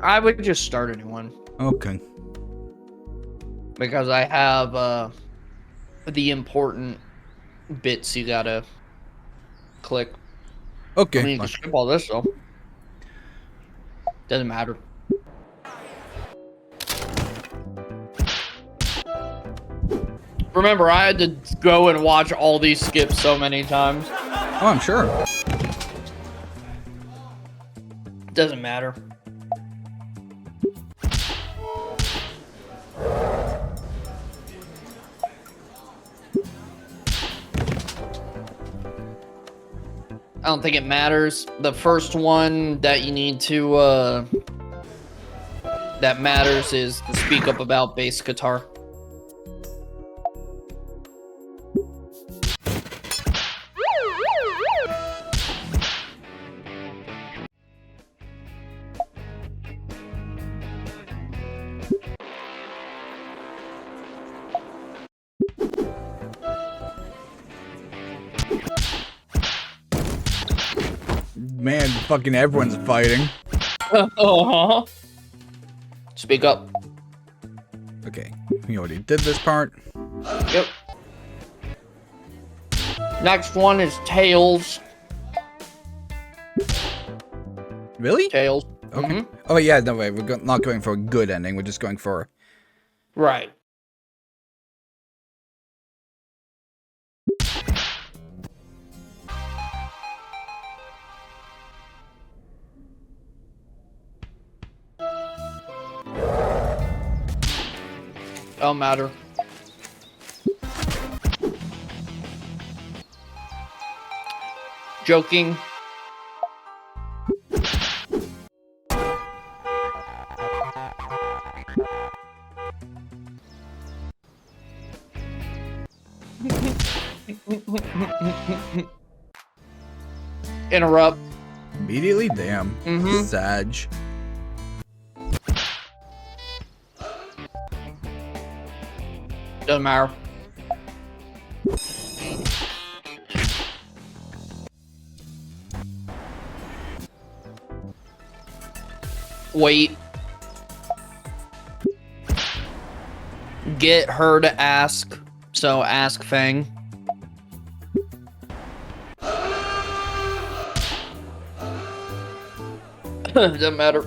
I would just start a new one. Okay. Because I have the important bits you gotta click. Okay. I mean, you can skip all this, though. Doesn't matter. Remember, I had to go and watch all these skips so many times. Oh, I'm sure. Doesn't matter. I don't think it matters. The first one that you need to, that matters is to speak up about bass guitar. Man, fucking everyone's fighting. Speak up. Okay, we already did this part. Yep. Next one is Tails. Really? Tails. Okay. Oh yeah, no way. We're not going for a good ending. We're just going for. Right. Don't matter. Joking. Interrupt. Immediately? Damn. Sag. Doesn't matter. Wait. Get her to ask. So ask Fang. Doesn't matter.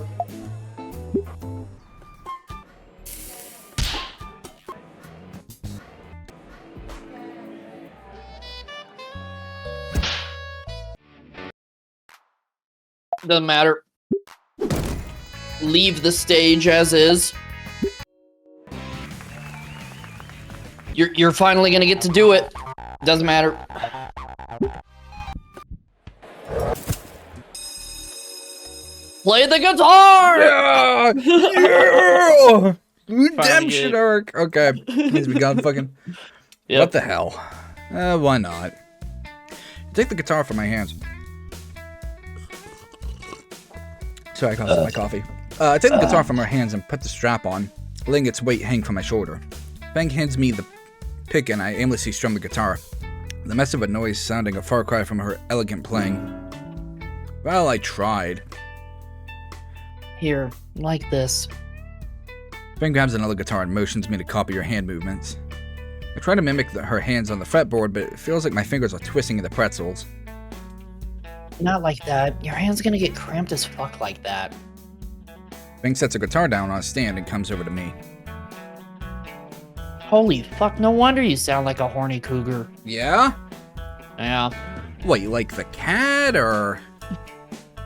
Doesn't matter. Leave the stage as is. You're finally gonna get to do it. Doesn't matter. Play the guitar! Yeah! Yeah! Redemption arc! Okay. Means we got fucking... Yep. What the hell? Why not? Take the guitar from my hands. Sorry, I can't my coffee. Take the guitar from her hands and put the strap on, letting its weight hang from my shoulder. Fang hands me the pick and I aimlessly strum the guitar, the mess of a noise sounding a far cry from her elegant playing. Well, I tried. Here, like this. Fang grabs another guitar and motions me to copy her hand movements. I try to mimic her hands on the fretboard, but it feels like my fingers are twisting in the pretzels. Not like that. Your hand's gonna get cramped as fuck like that. Fang sets her guitar down on a stand and comes over to me. Holy fuck, no wonder you sound like a horny cougar. Yeah? Yeah. What, you like the cat, or...?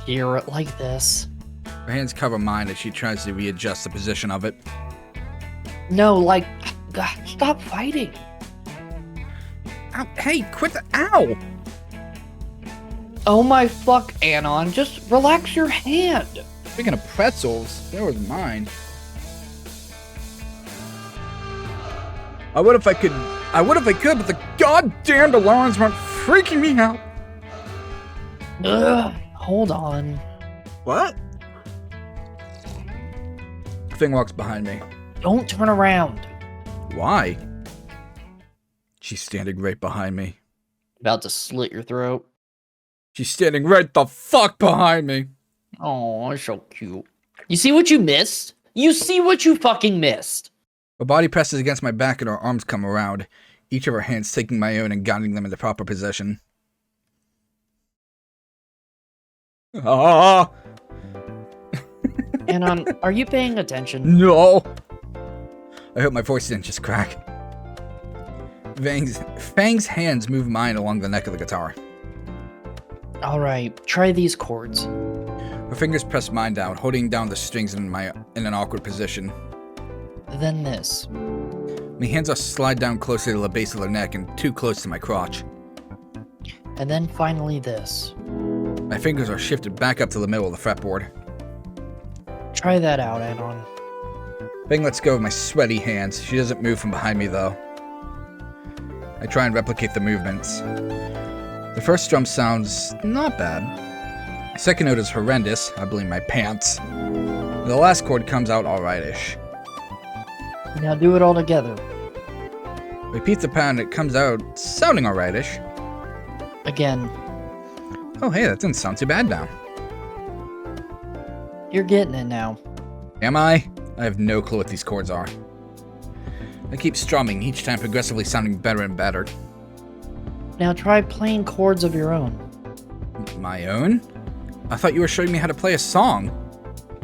Hear it like this. Her hands cover mine as she tries to readjust the position of it. No, like... God, stop fighting. Ow, hey, quit the... Ow! Oh my fuck, Anon, just relax your hand. Speaking of pretzels, there was mine. I would if I could, but the goddamned alarms weren't freaking me out. Ugh, hold on. What? Fang walks behind me. Don't turn around. Why? She's standing right behind me. About to slit your throat. She's standing right the fuck behind me. Oh, it's so cute. You see what you missed? You see what you fucking missed. Her body presses against my back and her arms come around, each of her hands taking my own and guiding them into proper position. Ah! And are you paying attention? No! I hope my voice didn't just crack. Fang's hands move mine along the neck of the guitar. Alright, try these chords. Her fingers press mine down, holding down the strings in an awkward position. Then this. My hands are slide down closer to the base of her neck and too close to my crotch. And then finally this. My fingers are shifted back up to the middle of the fretboard. Try that out, Anon. Fang lets go of my sweaty hands. She doesn't move from behind me, though. I try and replicate the movements. The first strum sounds not bad. The second note is horrendous. I blame my pants. The last chord comes out alright-ish. Now do it all together. Repeat the pattern, it comes out sounding alright-ish. Again. Oh hey, that didn't sound too bad now. You're getting it now. Am I? I have no clue what these chords are. I keep strumming, each time progressively sounding better and better. Now try playing chords of your own. My own? I thought you were showing me how to play a song.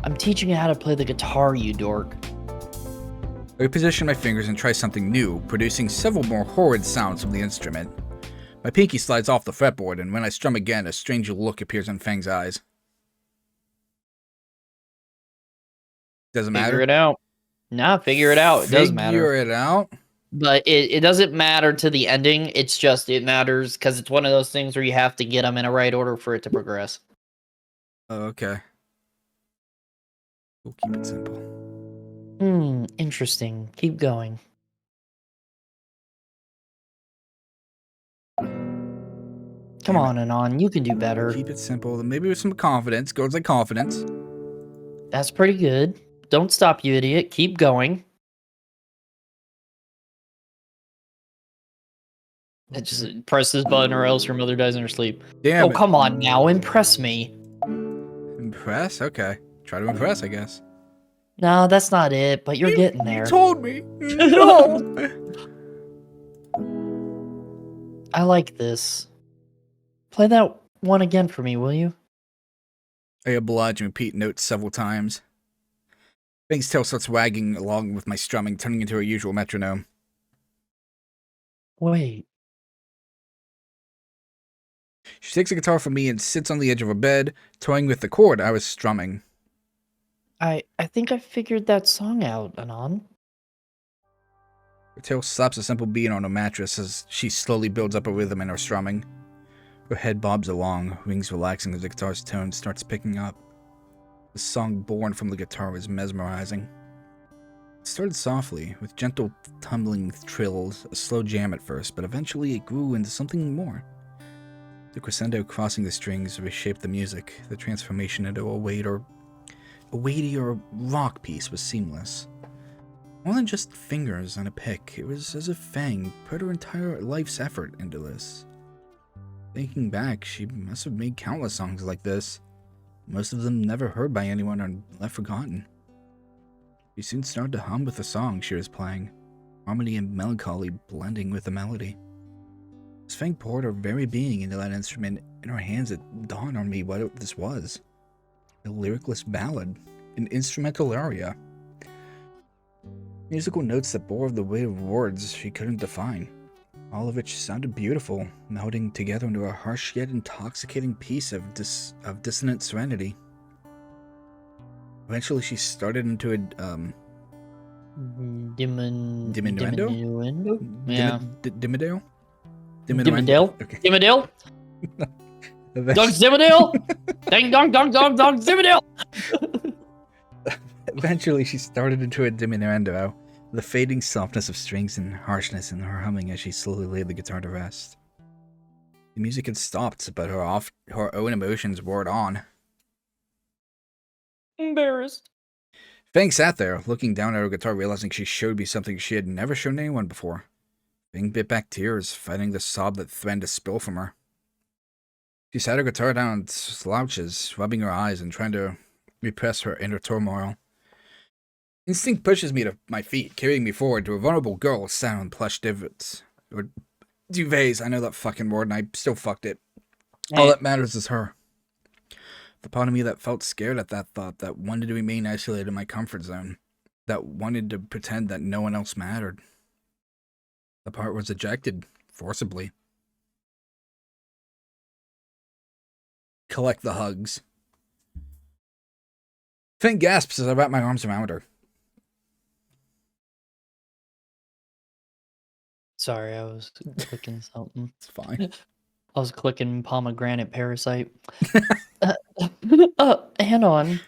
I'm teaching you how to play the guitar, you dork. I reposition my fingers and try something new, producing several more horrid sounds from the instrument. My pinky slides off the fretboard, and when I strum again, a strange look appears in Fang's eyes. Doesn't matter? Figure it out. Nah, figure it out. It does matter. Figure it out? But it doesn't matter to the ending. It's just, it matters because it's one of those things where you have to get them in a right order for it to progress. Oh, okay. We'll keep it simple. Interesting. Keep going. Come on, Anon. You can do better. Keep it simple. Maybe with some confidence. Goes like confidence. That's pretty good. Don't stop, you idiot. Keep going. Just press this button or else your mother dies in her sleep. Damn Oh, it. come on now. Impress me. Impress? Okay. Try to impress, I guess. No, that's not it, but you're getting there. You told me. No. I like this. Play that one again for me, will you? I oblige and repeat notes several times. Fang's tail starts wagging along with my strumming, turning into a usual metronome. Wait. She takes the guitar from me and sits on the edge of her bed, toying with the chord I was strumming. I think I figured that song out, Anon. Her tail slaps a simple beat on her mattress as she slowly builds up a rhythm in her strumming. Her head bobs along, wings relaxing as the guitar's tone starts picking up. The song born from the guitar was mesmerizing. It started softly, with gentle tumbling trills, a slow jam at first, but eventually it grew into something more. The crescendo crossing the strings reshaped the music. The transformation into a weightier rock piece was seamless. More than just fingers and a pick, it was as if Fang put her entire life's effort into this. Thinking back, she must have made countless songs like this, most of them never heard by anyone or left forgotten. She soon started to hum with the song she was playing, harmony and melancholy blending with the melody. As Fang poured her very being into that instrument, in her hands it dawned on me what this was. A lyricless ballad, an instrumental aria. Musical notes that bore the weight of words she couldn't define, all of which sounded beautiful, melding together into a harsh yet intoxicating piece of dissonant serenity. Eventually she started into a, Diminuendo? Yeah. Dimmadale? Dimmadale? Okay. Dimmadale? Dog Zimmerdale? Ding dong dong dong dong Zimmerdale! Eventually she started into a diminuendo, the fading softness of strings and harshness in her humming as she slowly laid the guitar to rest. The music had stopped, but her own emotions roared on. Embarrassed. Fang sat there, looking down at her guitar, realizing she showed me something she had never shown anyone before. Fang bit back tears, fighting the sob that threatened to spill from her. She sat her guitar down in slouches, rubbing her eyes and trying to repress her inner turmoil. Instinct pushes me to my feet, carrying me forward to a vulnerable girl sat on plush divots. Or duvets, I know that fucking word, and I still fucked it. All that matters is her. The part of me that felt scared at that thought, that wanted to remain isolated in my comfort zone, that wanted to pretend that no one else mattered. The part was ejected, forcibly. Collect the hugs. Finn gasps as I wrap my arms around her. Sorry, I was clicking something. It's fine. I was clicking pomegranate parasite. Hang on.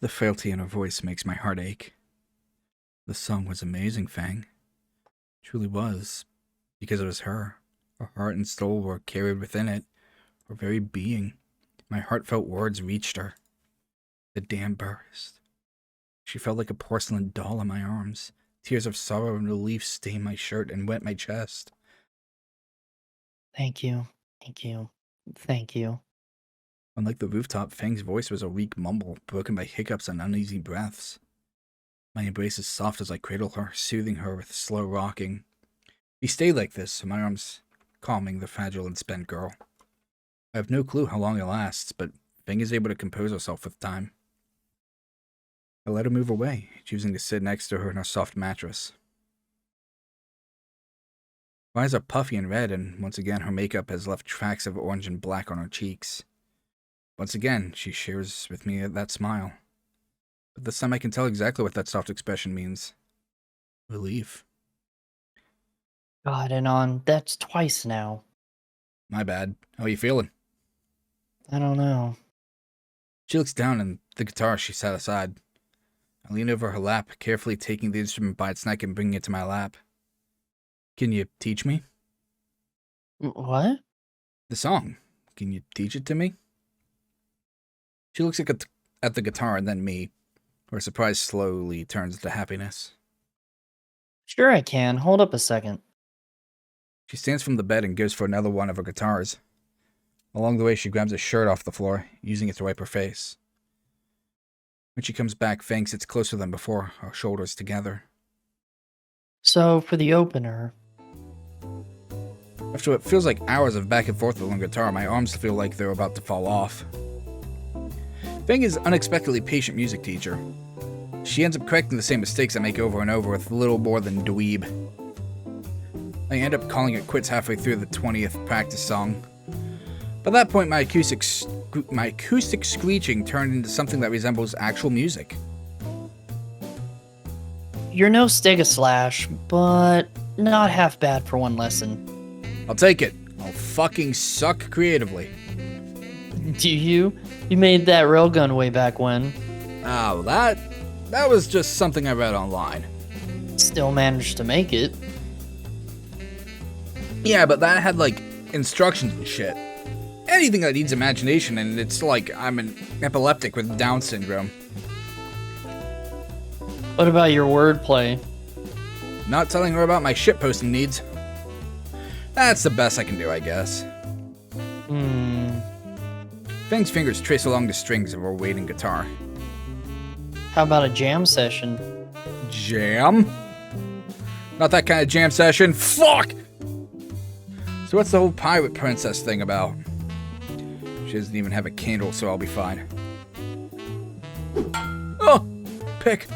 The frailty in her voice makes my heart ache. The song was amazing, Fang. Truly was. Because it was her. Her heart and soul were carried within it. Her very being. My heartfelt words reached her. The dam burst. She felt like a porcelain doll in my arms. Tears of sorrow and relief stained my shirt and wet my chest. Thank you. Thank you. Thank you. Unlike the rooftop, Fang's voice was a weak mumble, broken by hiccups and uneasy breaths. My embrace is soft as I cradle her, soothing her with slow rocking. We stayed like this, my arms calming the fragile and spent girl. I have no clue how long it lasts, but Fang is able to compose herself with time. I let her move away, choosing to sit next to her in her soft mattress. Her eyes are puffy and red, and once again her makeup has left tracks of orange and black on her cheeks. Once again, she shares with me that smile. But this time I can tell exactly what that soft expression means. Relief. God, and on. That's twice now. My bad. How are you feeling? I don't know. She looks down and the guitar she set aside. I lean over her lap, carefully taking the instrument by its neck and bringing it to my lap. Can you teach me? What? The song. Can you teach it to me? She looks at the guitar and then me. Her surprise slowly turns to happiness. Sure I can. Hold up a second. She stands from the bed and goes for another one of her guitars. Along the way, she grabs a shirt off the floor, using it to wipe her face. When she comes back, Fang sits closer than before, our shoulders together. So, for the opener... After what feels like hours of back and forth along guitar, my arms feel like they're about to fall off. Fang is an unexpectedly patient music teacher. She ends up correcting the same mistakes I make over and over with little more than dweeb. I end up calling it quits halfway through the 20th practice song. By that point, my acoustic screeching turned into something that resembles actual music. You're no Stegoslash, but not half bad for one lesson. I'll take it. I'll fucking suck creatively. Do you? You made that railgun way back when. Oh, that was just something I read online. Still managed to make it. Yeah, but that had, like, instructions and shit. Anything that needs imagination, and it's like I'm an epileptic with Down syndrome. What about your wordplay? Not telling her about my shitposting needs. That's the best I can do, I guess. Fang's fingers trace along the strings of her waiting guitar. How about a jam session? Jam? Not that kind of jam session. Fuck! So what's the whole pirate princess thing about? She doesn't even have a candle, so I'll be fine. Oh! Pick!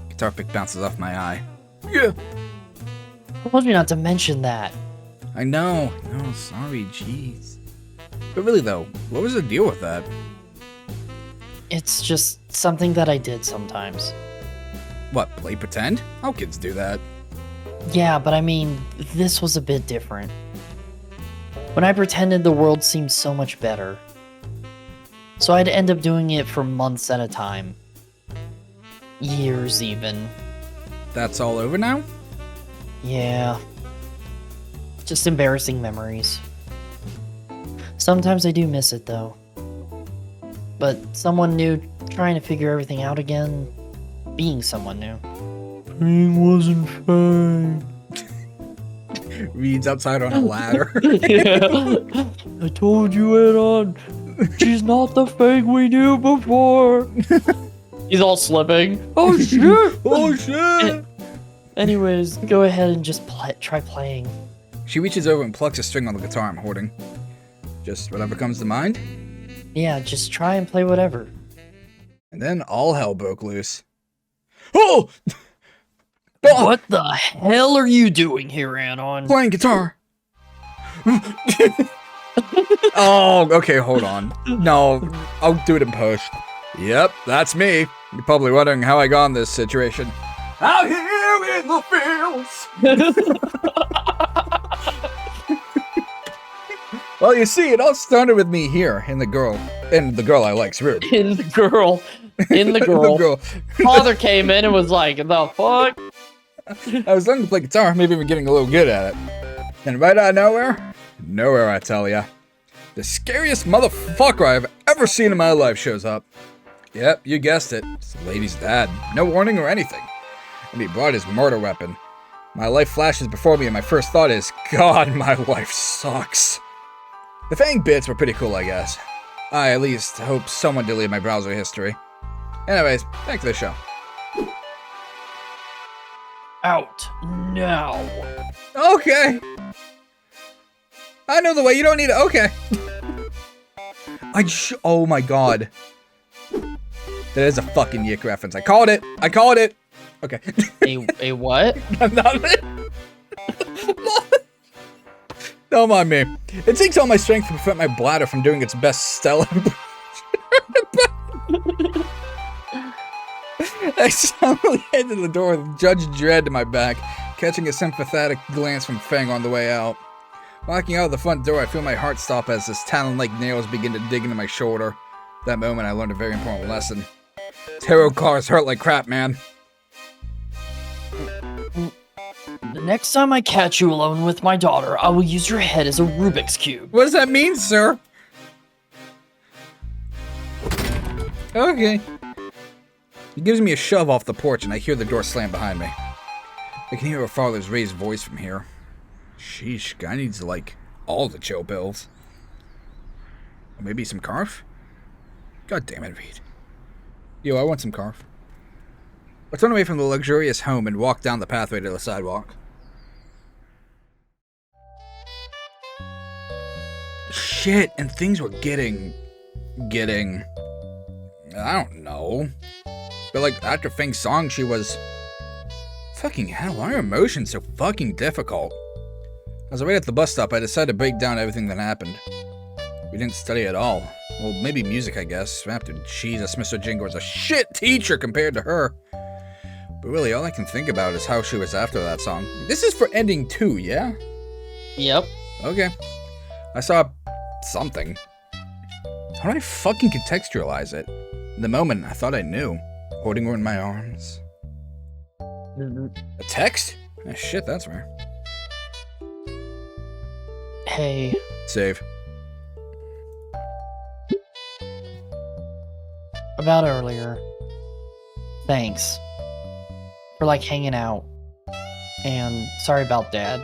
Guitar pick bounces off my eye. Yeah! I told you not to mention that. I know. No, sorry, jeez. But really though, what was the deal with that? It's just something that I did sometimes. What, play pretend? All kids do that. Yeah, but I mean, this was a bit different. When I pretended, the world seemed so much better. So I'd end up doing it for months at a time. Years, even. That's all over now? Yeah. Just embarrassing memories. Sometimes I do miss it, though. But someone new, trying to figure everything out again, being someone new. It wasn't fun. Reed's outside on a ladder. Yeah. I told you, Ed-on. She's not the Fang we knew before. He's all slipping. Oh shit! Oh shit! Anyways, go ahead and just try playing. She reaches over and plucks a string on the guitar I'm holding. Just whatever comes to mind. Yeah, just try and play whatever. And then all hell broke loose. Oh! Oh! What the hell are you doing here, Anon? Playing guitar. Oh, okay, hold on. No, I'll do it in post. Yep, that's me. You're probably wondering how I got in this situation. Out here in the fields. Well, you see, it all started with me here, and the girl I like's rude. In the girl. The girl. Father came in and was like, the fuck? I was learning to play guitar, maybe even getting a little good at it. And right out of nowhere I tell ya, the scariest motherfucker I've ever seen in my life shows up. Yep, you guessed it. It's the lady's dad. No warning or anything. And he brought his murder weapon. My life flashes before me and my first thought is, God, my life sucks. The Fang bits were pretty cool, I guess. I at least hope someone deleted my browser history. Anyways, back to the show. Out now. Okay. I know the way, you don't need it. Okay. Oh my god. That is a fucking Yick reference. I called it. Okay. A what? Nothing. Don't mind me. It takes all my strength to prevent my bladder from doing its best Stella. I suddenly head to the door with Judge Dredd to my back, catching a sympathetic glance from Fang on the way out. Walking out of the front door, I feel my heart stop as his talon-like nails begin to dig into my shoulder. That moment, I learned a very important lesson. Tarot cards hurt like crap, man. The next time I catch you alone with my daughter, I will use your head as a Rubik's Cube. What does that mean, sir? Okay. He gives me a shove off the porch and I hear the door slam behind me. I can hear her father's raised voice from here. Sheesh, guy needs, like, all the chill pills. Or maybe some carf? God damn it, Reed. Yo, I want some carf. I turn away from the luxurious home and walk down the pathway to the sidewalk. Shit, and things were getting... I don't know. But, like, after Fang's song, she was... Fucking hell, why are emotions so fucking difficult? As I wait at the bus stop, I decided to break down everything that happened. We didn't study at all. Well, maybe music, I guess. After Jesus, Mr. Jingo was a shit teacher compared to her. But really, all I can think about is how she was after that song. This is for ending 2, yeah? Yep. Okay. I saw something. How do I fucking contextualize it? In the moment, I thought I knew. Holding her in my arms. A text? Oh, shit, that's rare. Hey. Save. About earlier. Thanks. For, like, hanging out. And sorry about Dad.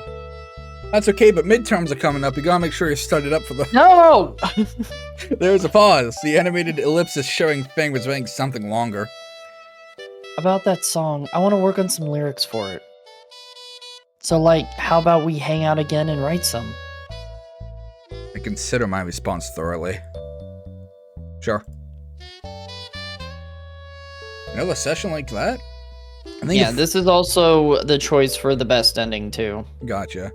That's okay, but midterms are coming up. You gotta make sure you're studied up for the... No! There's a pause. The animated ellipsis showing Fang was writing something longer. About that song, I want to work on some lyrics for it. So, like, how about we hang out again and write some? I consider my response thoroughly. Sure. Another session like that? I think Yeah, this is also the choice for the best ending, too. Gotcha.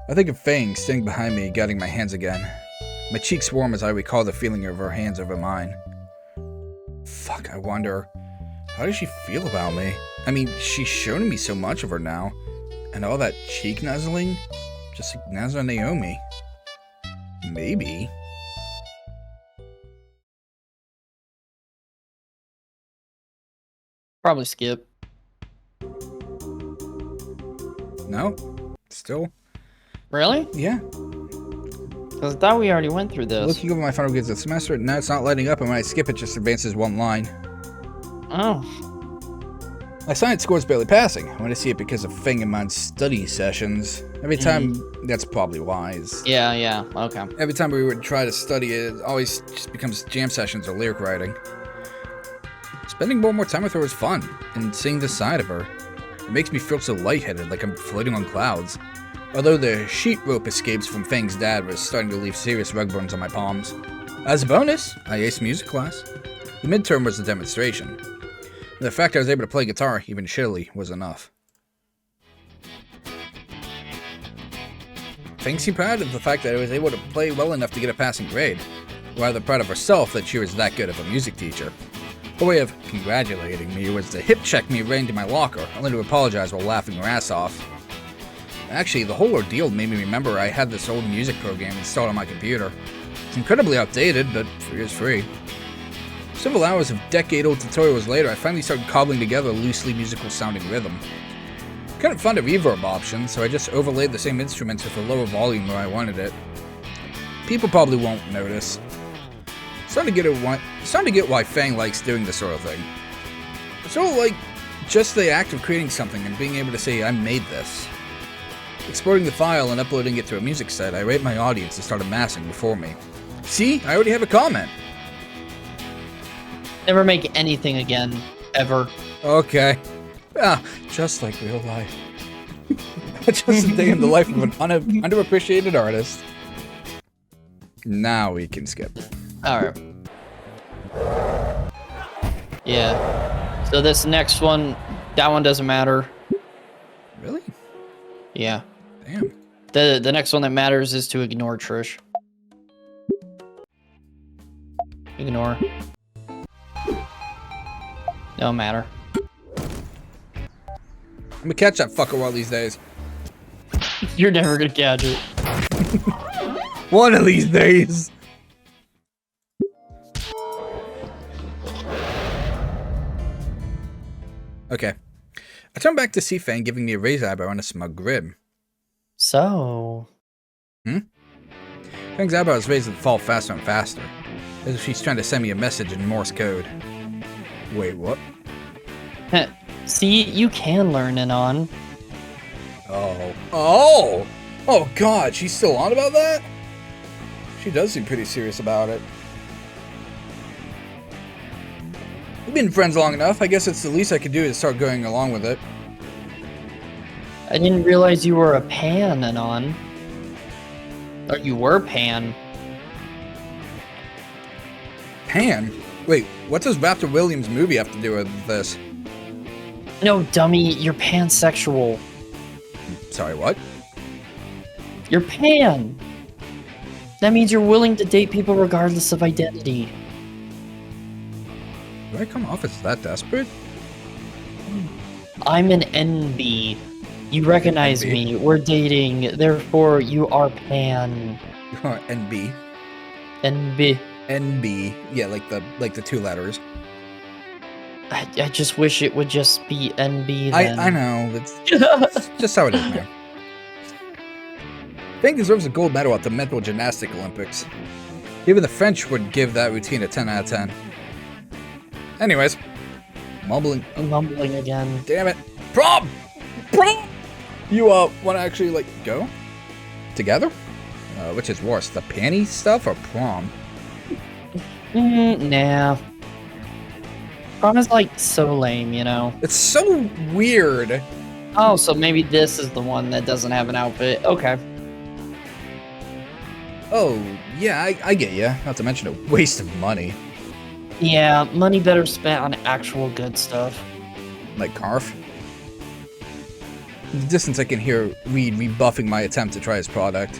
I think of Fang standing behind me, guiding my hands again. My cheeks warm as I recall the feeling of her hands over mine. Fuck, I wonder... How does she feel about me? I mean, she's shown me so much of her now. And all that cheek nuzzling? Just like Nazra and Naomi. Maybe. Probably skip. No? Still? Really? Yeah. Because I thought we already went through this. Looking over my final grades of the semester, now it's not lighting up, and when I skip it, just advances one line. Oh. My science score's barely passing. I want to see it because of Fang and mine's study sessions. Every time, that's probably wise. Yeah, okay. Every time we would try to study it always just becomes jam sessions or lyric writing. Spending more and more time with her is fun, and seeing this side of her. It makes me feel so lightheaded, like I'm floating on clouds. Although the sheet rope escapes from Fang's dad was starting to leave serious rug burns on my palms. As a bonus, I aced music class. The midterm was a demonstration. The fact I was able to play guitar, even shittily, was enough. Fang seemed proud of the fact that I was able to play well enough to get a passing grade. Rather proud of herself that she was that good of a music teacher. Her way of congratulating me was to hip check me right into my locker, only to apologize while laughing her ass off. Actually, the whole ordeal made me remember I had this old music program installed on my computer. It's incredibly outdated, but free is free. Several hours of decade-old tutorials later, I finally started cobbling together a loosely musical-sounding rhythm. Couldn't find a reverb option, so I just overlaid the same instruments with a lower volume where I wanted it. People probably won't notice. Starting to get why Fang likes doing this sort of thing. It's sort of like just the act of creating something and being able to say, I made this. Exporting the file and uploading it to a music site, I rate my audience to start amassing before me. See? I already have a comment. Never make anything again, ever. Okay. Ah, just like real life. Just a day in the life of an underappreciated artist. Now we can skip. Alright. Yeah. So this next one, that one doesn't matter. Really? Yeah. Damn. The next one that matters is to ignore Trish. Ignore. Don't matter. I'm gonna catch that fucker one of these days. You're never gonna catch it. One of these days. Okay. I turn back to see Fang giving me a raised eyebrow and a smug grin. So... Fang's eyebrows raised and fall faster and faster, as if she's trying to send me a message in Morse code. Wait, what? See, you can learn it on. Oh, God, she's still on about that? She does seem pretty serious about it. We've been friends long enough. I guess it's the least I could do is start going along with it. I didn't realize you were a pan, Anon. Or you were pan. Pan? Wait, what does Raptor Williams' movie have to do with this? No, dummy, you're pansexual. Sorry, what? You're pan. That means you're willing to date people regardless of identity. Do I come off as that desperate? I'm an NB. You recognize NB. me. We're dating. Therefore, you are pan. You are NB. NB. NB. Yeah, like the two letters. I just wish it would just be NB then. I know. It's just how it is, man. Fang deserves a gold medal at the Mental Gymnastic Olympics. Even the French would give that routine a 10 out of 10. Anyways, mumbling. I'm mumbling again. Damn it. Prom! Prom! You, want to actually, like, go? Together? Which is worse, the panty stuff or prom? Nah. Prom is, like, so lame, you know? It's so weird. Oh, so maybe this is the one that doesn't have an outfit. Okay. Oh, yeah, I get ya. Not to mention a waste of money. Yeah, money better spent on actual good stuff. Like Carf. In the distance I can hear Reed rebuffing my attempt to try his product.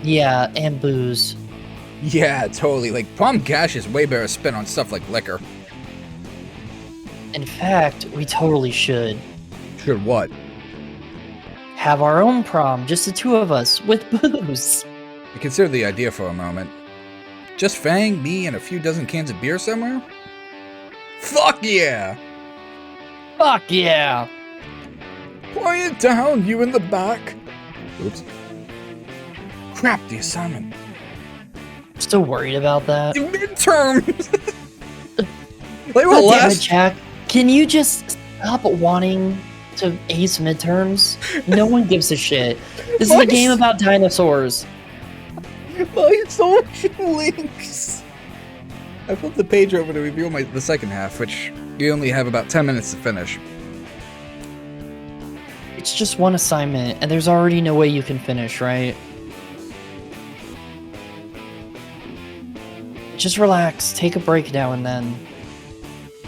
Yeah, and booze. Yeah, totally. Like, prom cash is way better spent on stuff like liquor. In fact, we totally should. Should what? Have our own prom, just the two of us, with booze. I considered the idea for a moment. Just Fang, me, and a few dozen cans of beer somewhere? Fuck yeah! Fuck yeah! Quiet down, you in the back! Oops. Crap, the assignment. Still worried about that? Midterms! They will God damn it, last. Jack. Can you just stop wanting to ace midterms? No one gives a shit. This is a game about dinosaurs. My social links. I flipped the page over to review the second half, which you only have about 10 minutes to finish. It's just one assignment, and there's already no way you can finish, right? Just relax, take a break now and then.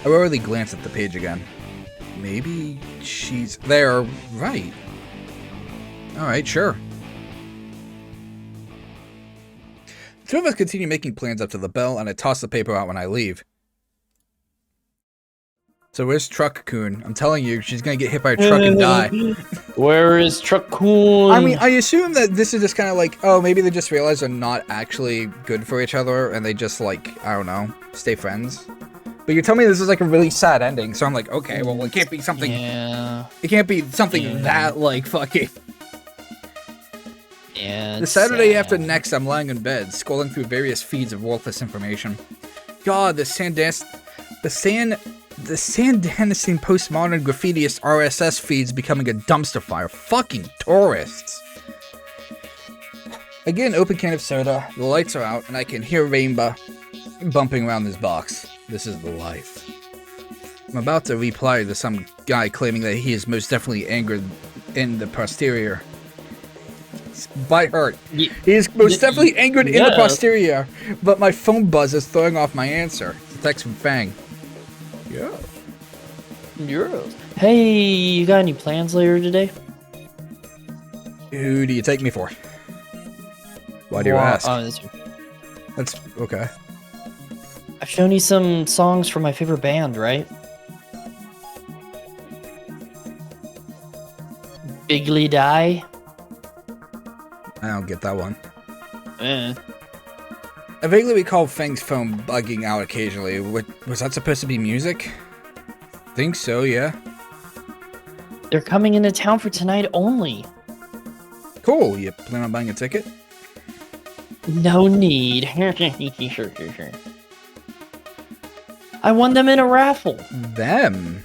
I rarely glance at the page again. Maybe she's there, right? Alright, sure. The two of us continue making plans up to the bell, and I toss the paper out when I leave. So where's Truck Coon? I'm telling you, she's gonna get hit by a truck and die. Where is Truck Coon? I mean, I assume that this is just kind of like, oh, maybe they just realize they're not actually good for each other, and they just, like, I don't know, stay friends. But you tell me this is, like, a really sad ending, so I'm like, okay, well, it can't be something... Yeah. It can't be something that, like, fucking... Yeah, The Saturday after next, I'm lying in bed, scrolling through various feeds of worthless information. God, the Sandanistine postmodern graffitiist RSS feeds becoming a dumpster fire. Fucking tourists. I get an open can of soda, the lights are out, and I can hear Rainbow bumping around this box. This is the life. I'm about to reply to some guy claiming that he is most definitely angered in the posterior. By hurt. He is most definitely angered in the posterior, but my phone buzz is throwing off my answer. It's a text from Fang. Yeah. Euros. Hey, you got any plans later today? Who do you take me for? Why do you ask? That's okay. I've shown you some songs from my favorite band, right? Bigly Die. I don't get that one. Eh. I vaguely recall Fang's phone bugging out occasionally. Was that supposed to be music? Think so, yeah. They're coming into town for tonight only. Cool. You plan on buying a ticket? No need. I won them in a raffle. Them.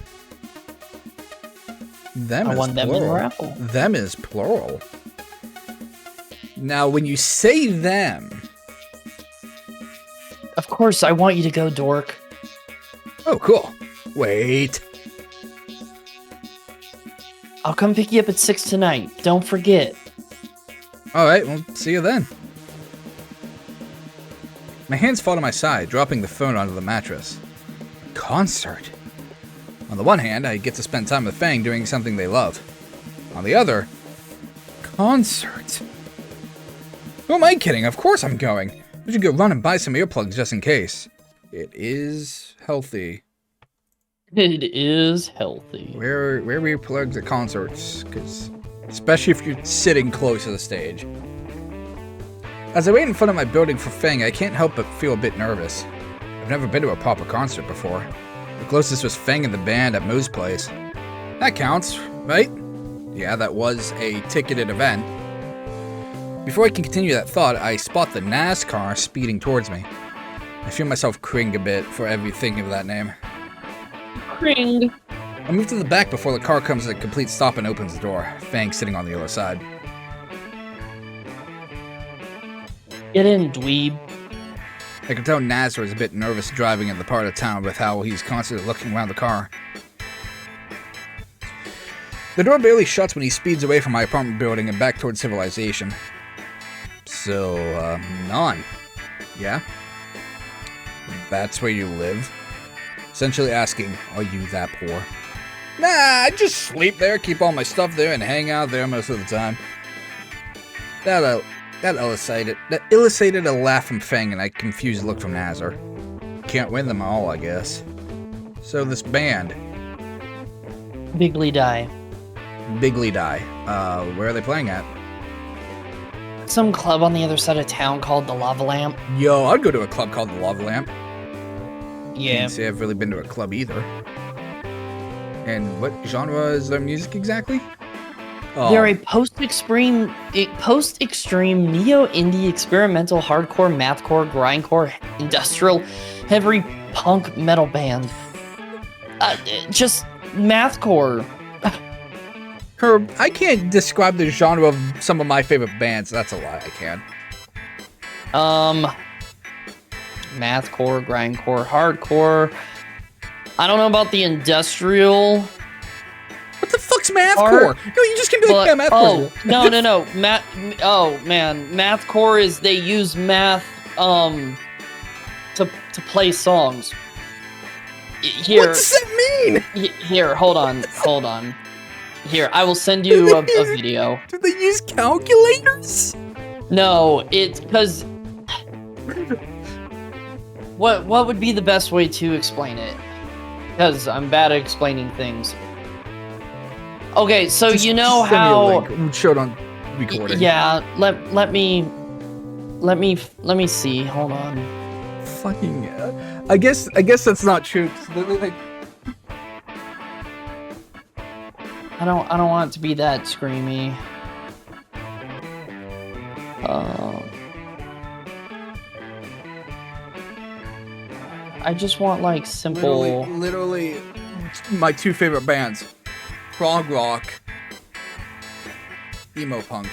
Them I is won them plural. in a raffle. Them is plural. Now, when you say them... Of course, I want you to go, dork. Oh, cool. Wait. I'll come pick you up at 6 tonight. Don't forget. Alright, well, see you then. My hands fall to my side, dropping the phone onto the mattress. Concert. On the one hand, I get to spend time with Fang doing something they love. On the other, concert. Who am I kidding? Of course I'm going. We should go run and buy some earplugs just in case. It is healthy. It is healthy. Wear earplugs at concerts, because especially if you're sitting close to the stage. As I wait in front of my building for Fang, I can't help but feel a bit nervous. I've never been to a proper concert before. The closest was Fang and the band at Moe's place. That counts, right? Yeah, that was a ticketed event. Before I can continue that thought, I spot the NASCAR speeding towards me. I feel myself cring a bit for every thinking of that name. Cring. I move to the back before the car comes to a complete stop and opens the door, Fang sitting on the other side. Get in, dweeb. I can tell Nazar is a bit nervous driving in the part of town with how he's constantly looking around the car. The door barely shuts when he speeds away from my apartment building and back towards civilization. So, none. Yeah? That's where you live? Essentially asking, are you that poor? Nah, I just sleep there, keep all my stuff there, and hang out there most of the time. That elicited a laugh from Fang and a confused look from Nazar. Can't win them all, I guess. So this band. Bigly Die. Bigly Die. Where are they playing at? Some club on the other side of town called the Lava Lamp. Yo, I'd go to a club called the Lava Lamp. Yeah. Can't say I've really been to a club either. And what genre is their music exactly? Oh. They're a post-extreme neo-indie experimental hardcore, mathcore, grindcore, industrial, heavy punk metal band. Just mathcore. Herb, I can't describe the genre of some of my favorite bands. That's a lie. I can. Mathcore, grindcore, hardcore. I don't know about the industrial. What the fuck's mathcore? No, you just can be like, yeah, mathcore. Oh, no. Oh man, mathcore is they use math to play songs. Here. What does that mean? Here, hold on. Here, I will send you a video. Do they use calculators? No, it's because... What would be the best way to explain it? Because I'm bad at explaining things. Okay, so Just you know send me a how... link. Show it on recording. Yeah, let me see. Hold on. Fucking... I guess that's not true. I don't want it to be that screamy. I just want like simple. Literally, my two favorite bands: prog rock, emo punk.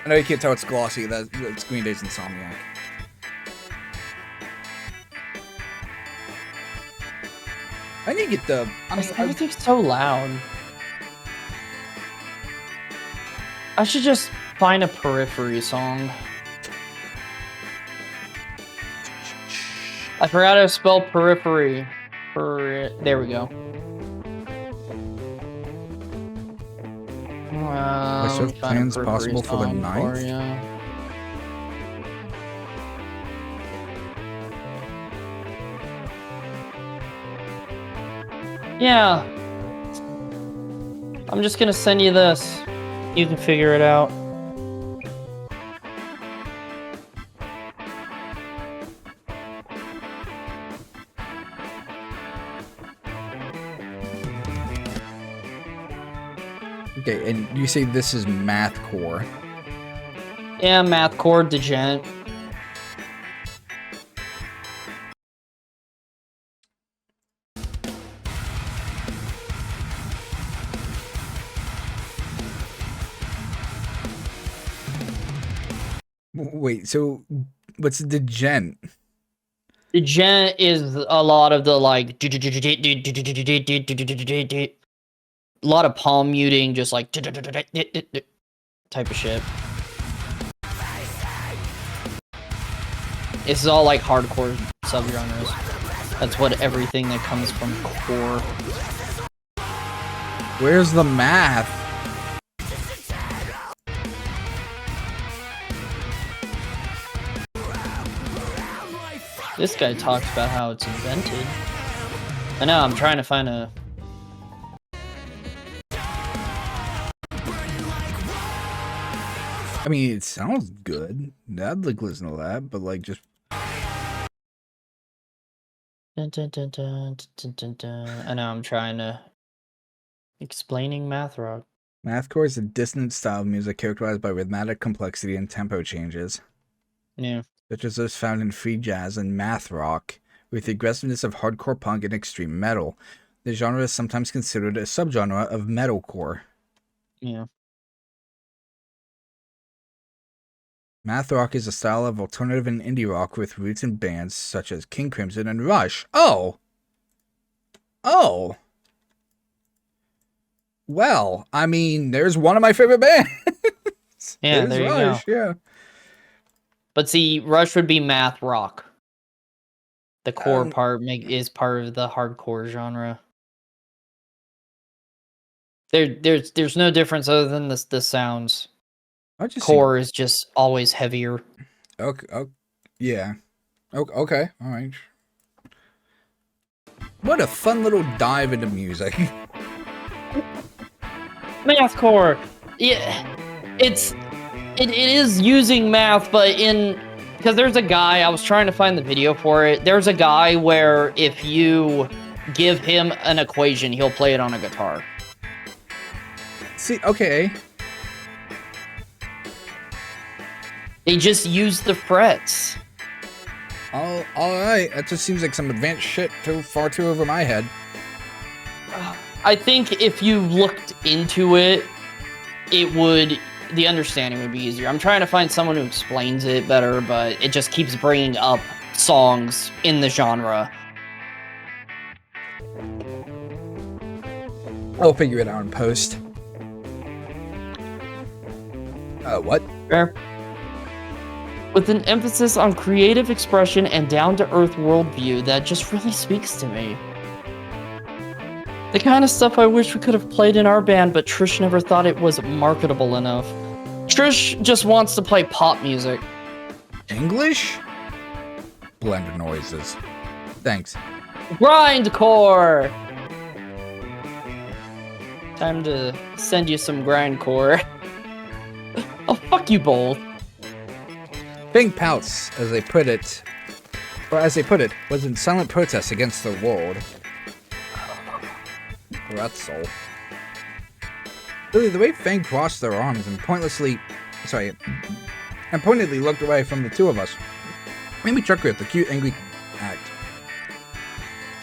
I know you can't tell it's glossy. That's Green Day's Insomniac. I need to get the. Everything's so loud. I should just find a Periphery song. I forgot how to spell Periphery. There we go. What plans possible for the 9th? Yeah. I'm just gonna send you this. You can figure it out. Okay, and you say this is mathcore. Yeah, mathcore, degent. Wait, so what's degent? Degent is a lot of the like a lot of palm muting, just like type of shit. This is all like hardcore subgenres. That's what everything that comes from core. Where's the math? This guy talks about how it's invented. I know, I'm trying to find a... I mean, it sounds good. I'd like listen to that, but like just... Dun, dun, dun, dun, dun, dun, dun. I know, I'm trying to... Explaining math rock. Mathcore is a dissonant style of music characterized by rhythmic complexity and tempo changes. Yeah. Such as those found in free jazz and math rock, with the aggressiveness of hardcore punk and extreme metal. The genre is sometimes considered a subgenre of metalcore. Yeah. Math rock is a style of alternative and indie rock with roots in bands such as King Crimson and Rush. Oh! Oh! Well, I mean, there's one of my favorite bands. Yeah, there you Rush, go. Yeah. But see, Rush would be math rock. The core part is part of the hardcore genre. There's no difference other than the sounds. Core is just always heavier. Okay. Yeah. Okay. All right. What a fun little dive into music. Mathcore. Yeah, it is using math, but because there's a guy, I was trying to find the video for it. There's a guy where if you give him an equation, he'll play it on a guitar. See, okay. They just use the frets. Alright. That just seems like some advanced shit far too over my head. I think if you looked into it, the understanding would be easier. I'm trying to find someone who explains it better, but it just keeps bringing up songs in the genre. I'll figure it out in post. What? Fair. With an emphasis on creative expression and down-to-earth worldview that just really speaks to me. The kind of stuff I wish we could have played in our band, but Trish never thought it was marketable enough. Trish just wants to play pop music. English? Blender noises. Thanks. Grindcore! Time to send you some grindcore. Oh, fuck you both. Bing pouts, as they put it, was in silent protest against the world. Pretzel. Really, the way Fang crossed their arms and pointedly looked away from the two of us made me chuckle at the cute, angry act.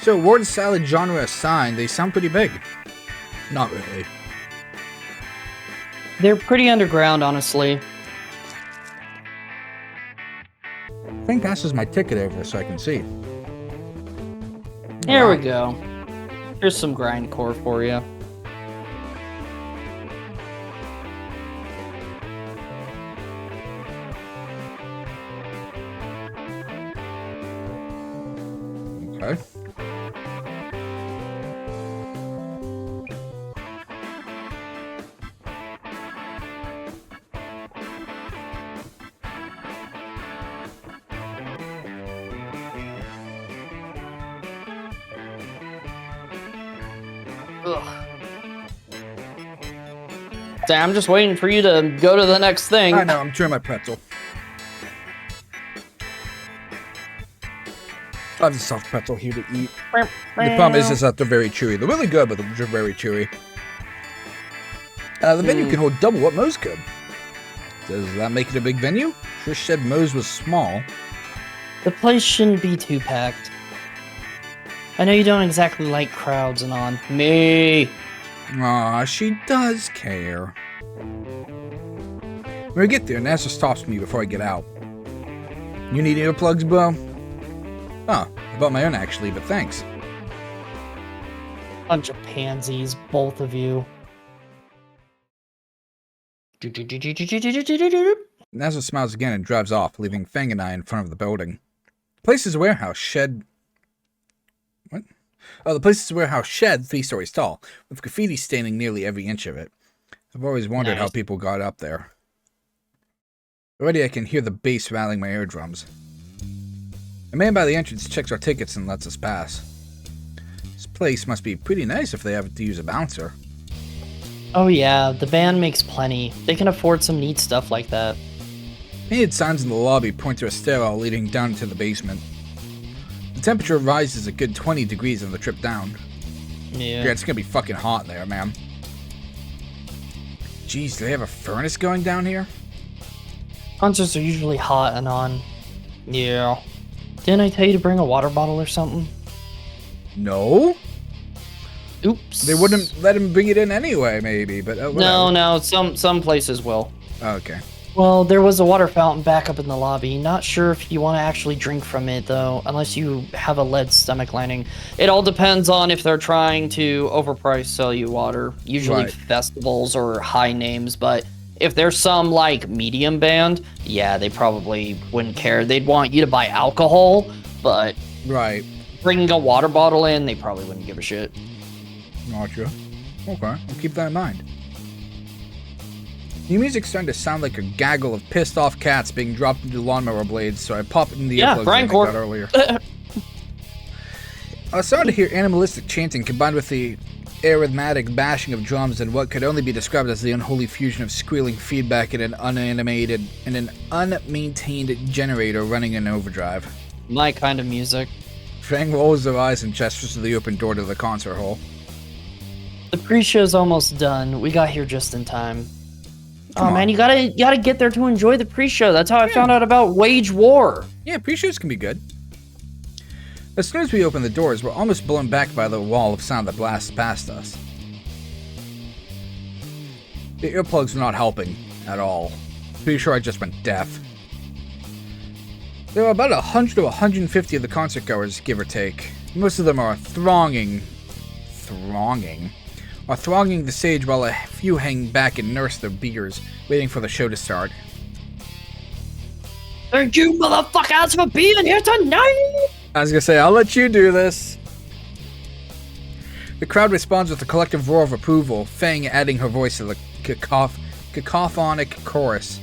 So, word salad genre aside, they sound pretty big. Not really. They're pretty underground, honestly. Fang passes my ticket over so I can see. Here we go. Here's some grindcore for you. Okay. Ugh. Damn, I'm just waiting for you to go to the next thing. I know, I'm chewing my pretzel. I have a soft pretzel here to eat. The problem is that they're very chewy. They're really good, but they're very chewy. The venue can hold double what Moe's could. Does that make it a big venue? Trish said Moe's was small. The place shouldn't be too packed. I know you don't exactly like crowds and on. Me! Aw, she does care. When we get there, NASA stops me before I get out. You need earplugs, bro? Oh, I bought my own actually, but thanks. Bunch of pansies, both of you. NASA smiles again and drives off, leaving Fang and I in front of the building. The place is a warehouse shed. What? Oh, the place is a warehouse shed 3 stories tall, with graffiti staining nearly every inch of it. I've always wondered how people got up there. Already I can hear the bass rattling my eardrums. A man by the entrance checks our tickets and lets us pass. This place must be pretty nice if they have to use a bouncer. Oh yeah, the band makes plenty. They can afford some neat stuff like that. Painted signs in the lobby point to a stairwell leading down into the basement. The temperature rises a good 20 degrees on the trip down. Yeah, Yeah, it's gonna be fucking hot there, man. Jeez, do they have a furnace going down here? concerts are usually hot and on. Yeah. Didn't I tell you to bring a water bottle or something? No? Oops. They wouldn't let him bring it in anyway, maybe, but No, some places will. Okay. Well, there was a water fountain back up in the lobby. Not sure if you want to actually drink from it, though, unless you have a lead stomach lining. It all depends on if they're trying to overprice sell you water. Usually Right. festivals or high names, but if there's some, like, medium band, yeah, they probably wouldn't care. They'd want you to buy alcohol, but Right. bringing a water bottle in, they probably wouldn't give a shit. Gotcha. Okay, I'll keep that in mind. New music's starting to sound like a gaggle of pissed off cats being dropped into lawnmower blades, so I popped in the earplugs like I got earlier. I was starting to hear animalistic chanting combined with the arithmetic bashing of drums and what could only be described as the unholy fusion of squealing feedback and an unmaintained generator running in overdrive. My kind of music. Fang rolls their eyes and gestures to the open door to the concert hall. The pre-show's almost done. We got here just in time. Come Oh on. man, you gotta get there to enjoy the pre-show. That's how I found out about Wage War. Yeah, pre-shows can be good. As soon as we opened the doors, we're almost blown back by the wall of sound that blasts past us. The earplugs were not helping at all. Pretty sure I just went deaf. There were about 100 to 150 of the concert goers, give or take. Most of them are thronging the stage while a few hang back and nurse their beers, waiting for the show to start. Thank you, motherfuckers, for being here tonight! I was gonna say, I'll let you do this. The crowd responds with a collective roar of approval, Fang adding her voice to the cacophonic chorus.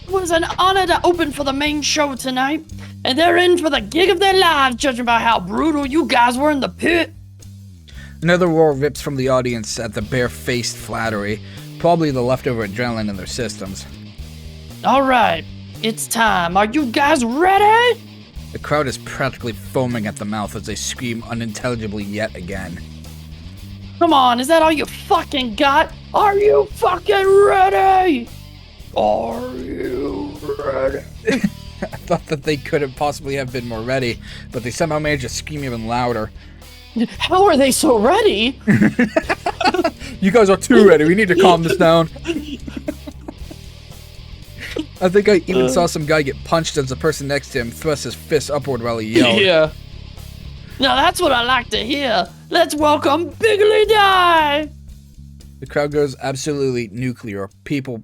It was an honor to open for the main show tonight, and they're in for the gig of their lives, judging by how brutal you guys were in the pit. Another roar rips from the audience at the bare-faced flattery, probably the leftover adrenaline in their systems. Alright, it's time. Are you guys ready? The crowd is practically foaming at the mouth as they scream unintelligibly yet again. Come on, is that all you fucking got? Are you fucking ready? Are you ready? I thought that they couldn't possibly have been more ready, but they somehow managed to scream even louder. How are they so ready? You guys are too ready. We need to calm this down. I think I even saw some guy get punched as the person next to him thrust his fist upward while he yelled. Yeah. Now that's what I like to hear. Let's welcome Biggly Die! The crowd goes absolutely nuclear. People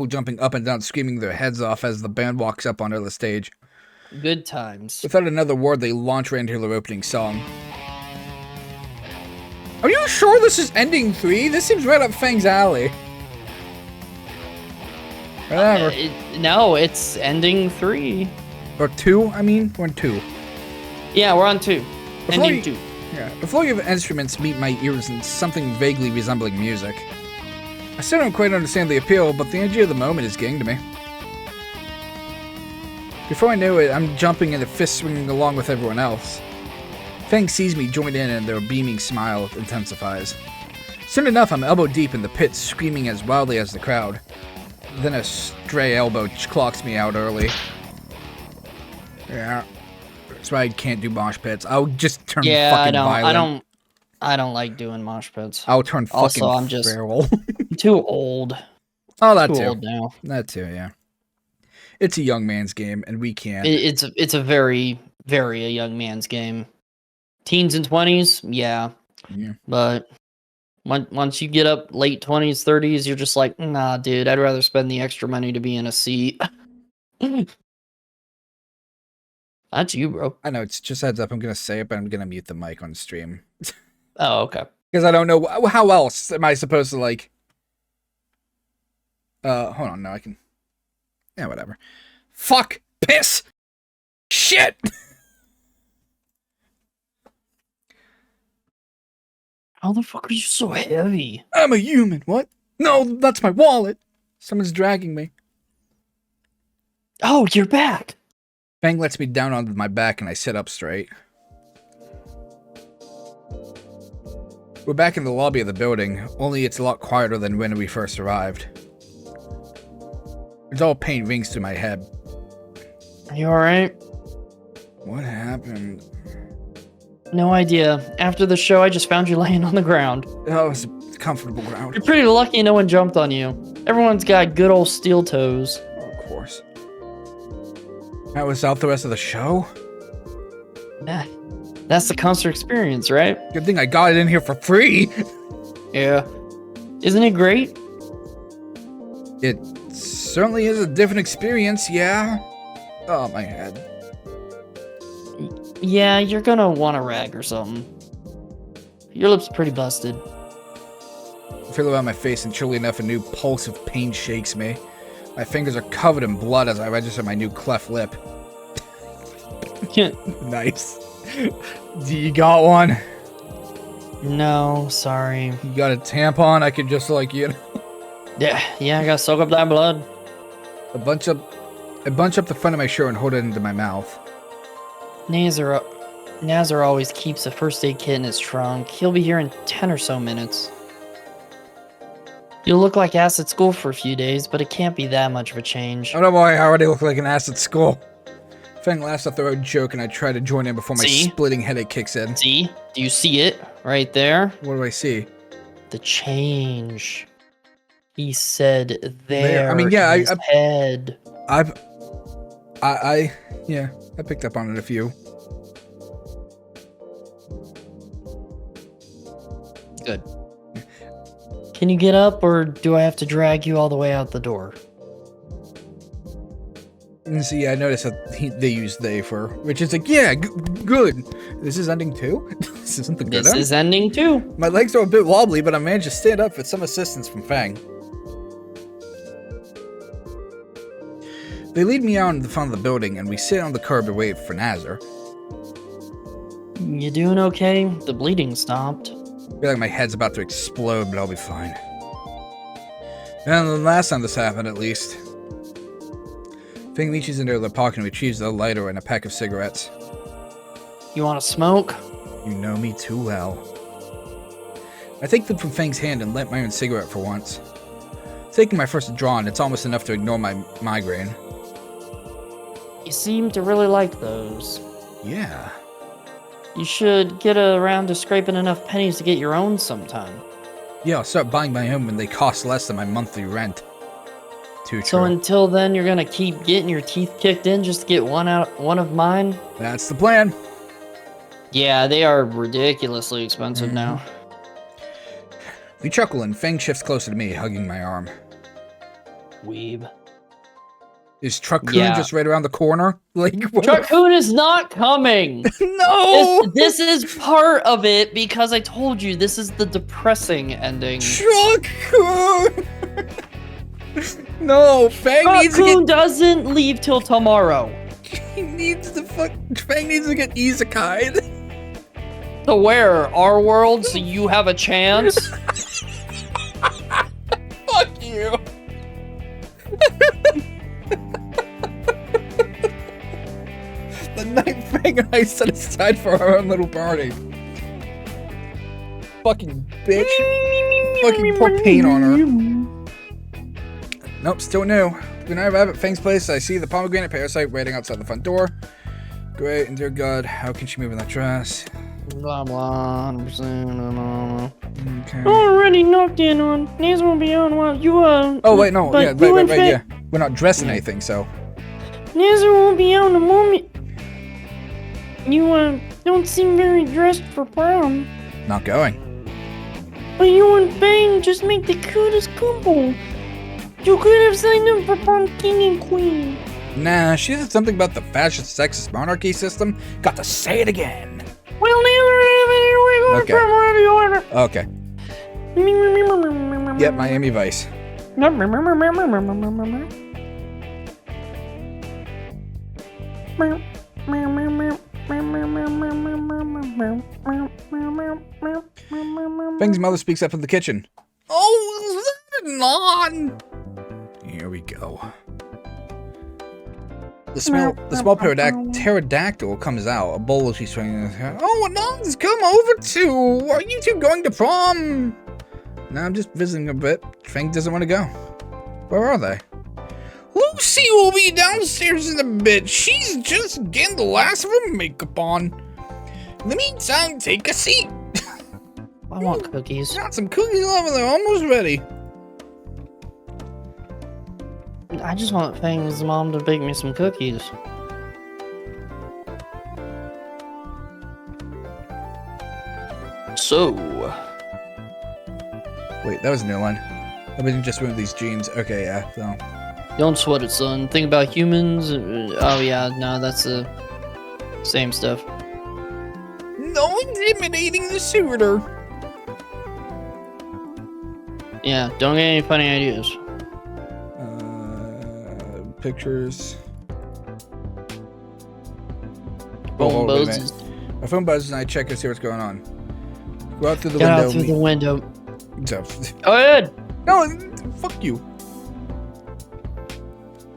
jumping up and down, screaming their heads off as the band walks up onto the stage. Good times. Without another word, they launch right into their opening song. Are you sure this is ending 3? This seems right up Fang's alley. Whatever. No, it's ending 3. Or 2, I mean? We're on 2. Yeah, we're on 2. Ending 2. Yeah. The flow of instruments meet my ears in something vaguely resembling music. I still don't quite understand the appeal, but the energy of the moment is getting to me. Before I knew it, I'm jumping and fist swinging along with everyone else. Fang sees me join in and their beaming smile intensifies. Soon enough, I'm elbow deep in the pit, screaming as wildly as the crowd. Then a stray elbow clocks me out early. Yeah. That's why I can't do mosh pits. I'll just turn fucking violent. I don't like doing mosh pits. I'll turn fucking also, I'm just feral. too old. Oh, that too too. Old now. That too, yeah. It's a young man's game, and we can't. It's a very, very a young man's game. Teens and 20s, yeah. But once you get up late 20s, 30s, you're just like, nah, dude, I'd rather spend the extra money to be in a seat. That's you, bro. I know, it's just heads up. I'm going to say it, but I'm going to mute the mic on stream. Oh, okay. Because I don't know how else am I supposed to, like... hold on, no, I can... Yeah, whatever. Fuck! Piss! Shit! How the fuck are you so heavy? I'm a human. What? No, that's my wallet. Someone's dragging me. Oh, you're back. Fang lets me down onto my back and I sit up straight. We're back in the lobby of the building, only it's a lot quieter than when we first arrived. It's all pain rings through my head. Are you alright? What happened? No idea. After the show, I just found you laying on the ground. Oh, it was a comfortable ground. You're pretty lucky no one jumped on you. Everyone's got good old steel toes. Oh, of course. That was out the rest of the show? Yeah. That's the concert experience, right? Good thing I got it in here for free. Yeah. Isn't it great? It certainly is a different experience, yeah. Oh, my head. Yeah, you're gonna want a rag or something. Your lip's pretty busted. I feel around my face and truly enough a new pulse of pain shakes me. My fingers are covered in blood as I register my new cleft lip. Nice. Do you got one? No, sorry. You got a tampon? I could just like, you know. Yeah, I gotta soak up that blood. I bunch up the front of my shirt and hold it into my mouth. Nazar always keeps a first aid kit in his trunk. He'll be here in 10 or so minutes. You'll look like ass at school for a few days, but it can't be that much of a change. I don't know why I already look like an ass at school. Fang laughs at their own joke, and I try to join in before my splitting headache kicks in. See? Do you see it right there? What do I see? The change. He said there. I mean, yeah, in his head. Yeah, I picked up on it a few. Good. Can you get up, or do I have to drag you all the way out the door? And see, I noticed that they use they for, which is like, yeah, good. This is ending too? This isn't the good This is ending too. My legs are a bit wobbly, but I managed to stand up with some assistance from Fang. They lead me out in the front of the building, and we sit on the curb and wait for Nazar. You doing okay? The bleeding stopped. I feel like my head's about to explode, but I'll be fine. And the last time this happened, at least. Fang reaches into their pocket and retrieves a lighter and a pack of cigarettes. You want to smoke? You know me too well. I take them from Fang's hand and light my own cigarette for once. Taking my first draw, and it's almost enough to ignore my migraine. You seem to really like those. Yeah. You should get around to scraping enough pennies to get your own sometime. Yeah, I'll start buying my own when they cost less than my monthly rent. Too true. So until then, you're gonna keep getting your teeth kicked in just to get one of mine? That's the plan. Yeah, they are ridiculously expensive now. We chuckle and Fang shifts closer to me, hugging my arm. Weeb. Is Truck-kun just right around the corner? Like, Truck-kun is not coming! No! This is part of it, because I told you, this is the depressing ending. Truck-kun! No, Fang needs to get... doesn't leave till tomorrow. He needs to Fang needs to get isekai'd. To where? Our world, so you have a chance? Fuck you. The night Fang and I set aside for our own little party. Fucking bitch. Fucking pour paint on her. Nope, still new. When I arrive at Fang's place, I see the pomegranate parasite waiting outside the front door. Great, and dear God, how can she move in that dress? Blah blah, 100%. Okay. Already knocked in on. Names won't be on while you Oh wait, no, yeah, right, yeah. We're not dressing anything, so. Nazar won't be out in a moment. You don't seem very dressed for prom. Not going. But you and Fang just make the cutest couple. You could have signed up for prom king and queen. Nah, she said something about the fascist sexist monarchy system. Got to say it again. Well, Okay. Okay. Yep, Miami Vice. Fang's mother speaks up from the kitchen. Oh, non! Here we go. The small pterodactyl comes out. A bowl she's swinging. Oh, Anon's come over too. Are you two going to prom? No, I'm just visiting a bit. Fang doesn't want to go. Where are they? Lucy will be downstairs in a bit. She's just getting the last of her makeup on. In the meantime, take a seat. I want cookies. Got some cookies over there, almost ready. I just want Fang's mom to bake me some cookies. So. Wait, that was a new line. I didn't just remove these jeans. Okay, yeah, so. Don't sweat it, son. Think about humans. Oh, yeah, no, that's the same stuff. No intimidating the suitor. Yeah, don't get any funny ideas. Pictures. Phone buzzes. My phone buzzes and I check to see what's going on. Go out through the Get window. out through the window. Go ahead. No, fuck you.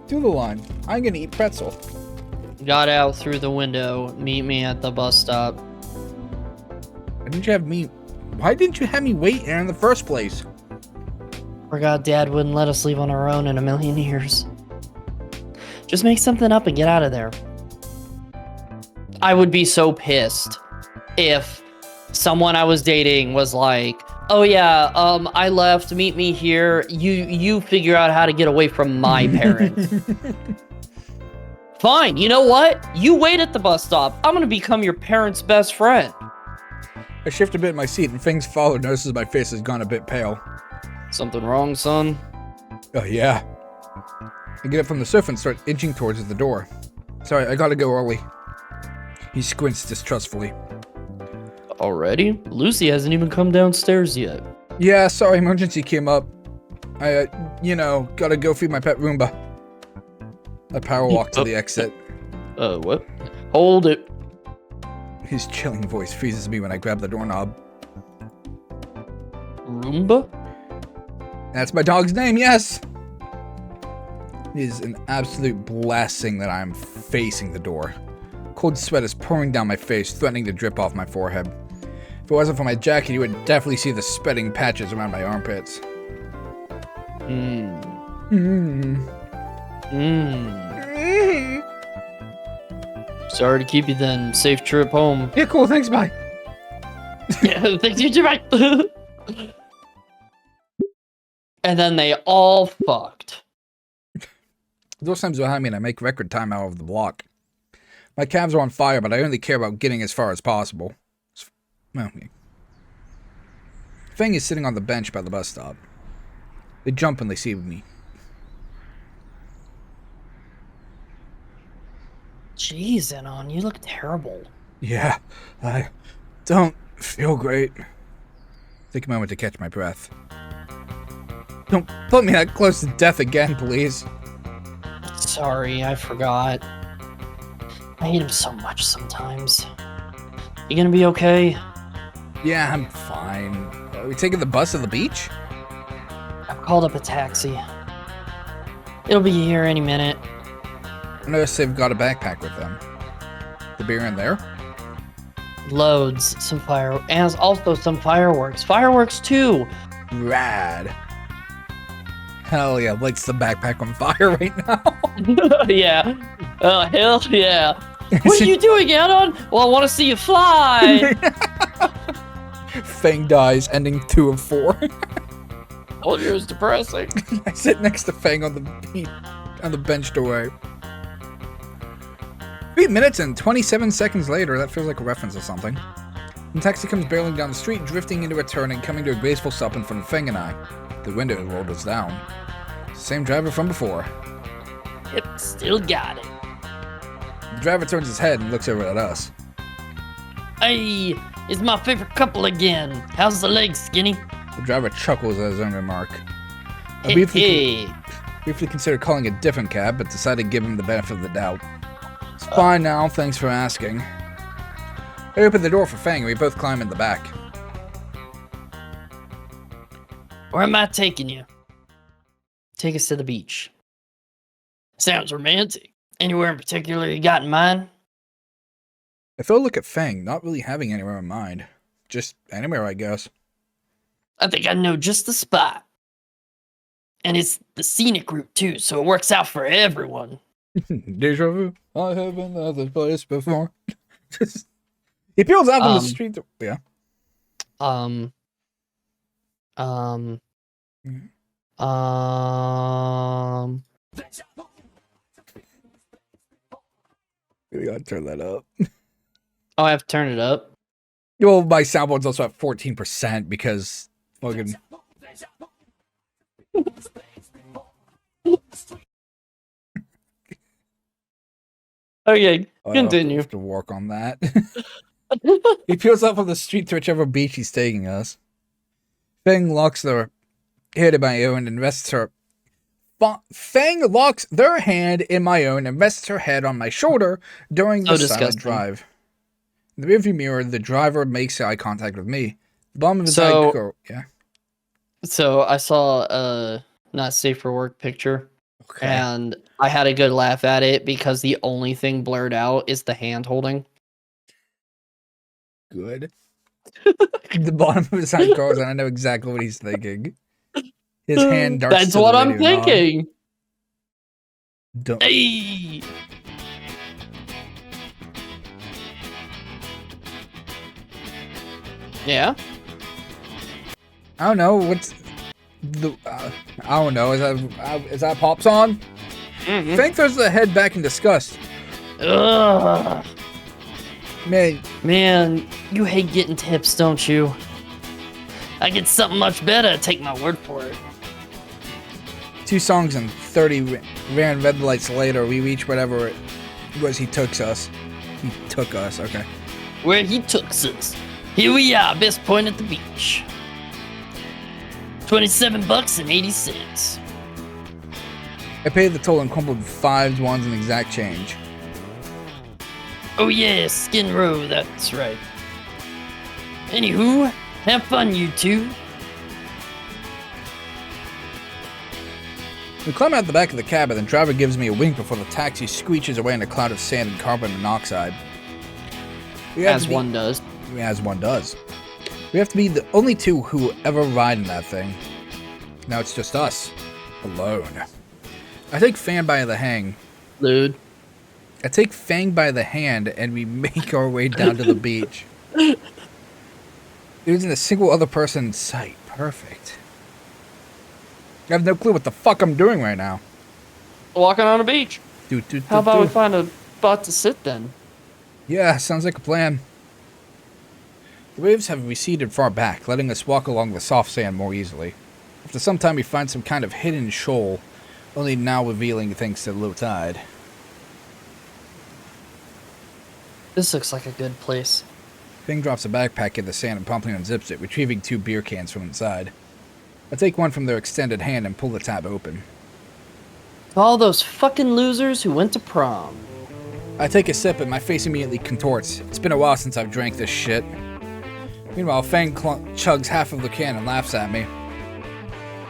Do the line. I'm gonna eat pretzel. Got out through the window. Meet me at the bus stop. Why didn't you have me wait here in the first place? Forgot Dad wouldn't let us leave on our own in a million years. Just make something up and get out of there. I would be so pissed if someone I was dating was like, "Oh yeah, I left. Meet me here. You figure out how to get away from my parents." Fine. You know what? You wait at the bus stop. I'm gonna become your parents' best friend. I shift a bit in my seat, and Fang's father notices my face has gone a bit pale. Something wrong, son? Oh, yeah. I get up from the sofa and start inching towards the door. Sorry, I gotta go early. He squints distrustfully. Already? Lucy hasn't even come downstairs yet. Yeah, sorry, emergency came up. I, gotta go feed my pet Roomba. I power walk to the exit. What? Hold it. His chilling voice freezes me when I grab the doorknob. Roomba? That's my dog's name, yes! It is an absolute blessing that I am facing the door. Cold sweat is pouring down my face, threatening to drip off my forehead. If it wasn't for my jacket, you would definitely see the spreading patches around my armpits. Sorry to keep you then. Safe trip home. Yeah, cool, thanks, bye. Yeah, thanks, you too, bye. And then they all fucked. Those times behind me and I make record time out of the block. My calves are on fire, but I only care about getting as far as possible. Well, Fang is sitting on the bench by the bus stop. They jump when they see me. Jeez, Anon, you look terrible. Yeah, I don't feel great. Take a moment to catch my breath. Don't put me that close to death again, please. Sorry, I forgot. I hate him so much sometimes. You gonna be okay? Yeah, I'm fine. Are we taking the bus to the beach? I've called up a taxi. It'll be here any minute. I notice they've got a backpack with them. The beer in there? Loads, and also some fireworks. Fireworks too! Rad. Hell yeah, lights the backpack on fire right now. Yeah. Oh, hell yeah. What are you doing, Anon? Well, I want to see you fly! Fang dies, ending 2 of 4. Told you it was depressing. I sit next to Fang on the bench doorway. 3 minutes and 27 seconds later, that feels like a reference to something. The taxi comes barreling down the street, drifting into a turn and coming to a graceful stop in front of Fang and I. The window rolled us down. Same driver from before. Yep, still got it. The driver turns his head and looks over at us. Hey, it's my favorite couple again. How's the leg, Skinny? The driver chuckles at his own remark. I Hey. briefly considered calling a different cab, but decided to give him the benefit of the doubt. It's fine now, thanks for asking. I opened the door for Fang and we both climb in the back. Where am I taking you? Take us to the beach. Sounds romantic. Anywhere in particular you got in mind? I throw a look at Fang, not really having anywhere in mind. Just anywhere, I guess. I think I know just the spot. And it's the scenic route too, so it works out for everyone. Deja vu. I have been at this place before. He peels out on the street. Yeah. We gotta turn that up. Oh, I have to turn it up? Well, my soundboard's also at 14% because fucking. Okay, I continue. have to work on that. He peels up on the street to whichever beach he's taking us. Fang locks their head in my own and rests her. Fang locks their hand in my own and rests her head on my shoulder during the silent drive. In the rearview mirror, the driver makes eye contact with me. The bottom of his eye go, yeah. So I saw a not safe for work picture. Okay. And I had a good laugh at it because the only thing blurred out is the hand holding. Good. The bottom of his eye goes, and I know exactly what he's thinking. His hand darts. That's what I'm thinking. Don't. Hey. Yeah? I don't know, what's the, I don't know, is that Pop's on? Mm-hmm. Fang throws the head back in disgust. Ugh. Man, you hate getting tips, don't you? I get something much better, take my word for it. 2 songs and 30 ran red lights later, we reach whatever it was he took us. He took us, okay. Where he took us. Here we are, best point at the beach. $27.80. I paid the total and crumpled 5s, 1s, and exact change. Oh yeah, Skin Row, that's right. Anywho, have fun, you two. We climb out the back of the cab, and the driver gives me a wink before the taxi screeches away in a cloud of sand and carbon monoxide. As one does. As one does. We have to be the only 2 who ever ride in that thing. Now it's just us. Alone. I take Fang by the hand. Dude. I take Fang by the hand, and we make our way down to the beach. There isn't a single other person in sight. Perfect. I have no clue what the fuck I'm doing right now. Walking on a beach. How about we find a spot to sit then? Yeah, sounds like a plan. The waves have receded far back, letting us walk along the soft sand more easily. After some time, we find some kind of hidden shoal, only now revealing thanks to the low tide. This looks like a good place. Fang drops a backpack in the sand and promptly unzips it, retrieving 2 beer cans from inside. I take one from their extended hand and pull the tab open. All those fucking losers who went to prom. I take a sip and my face immediately contorts. It's been a while since I've drank this shit. Meanwhile, Fang chugs half of the can and laughs at me.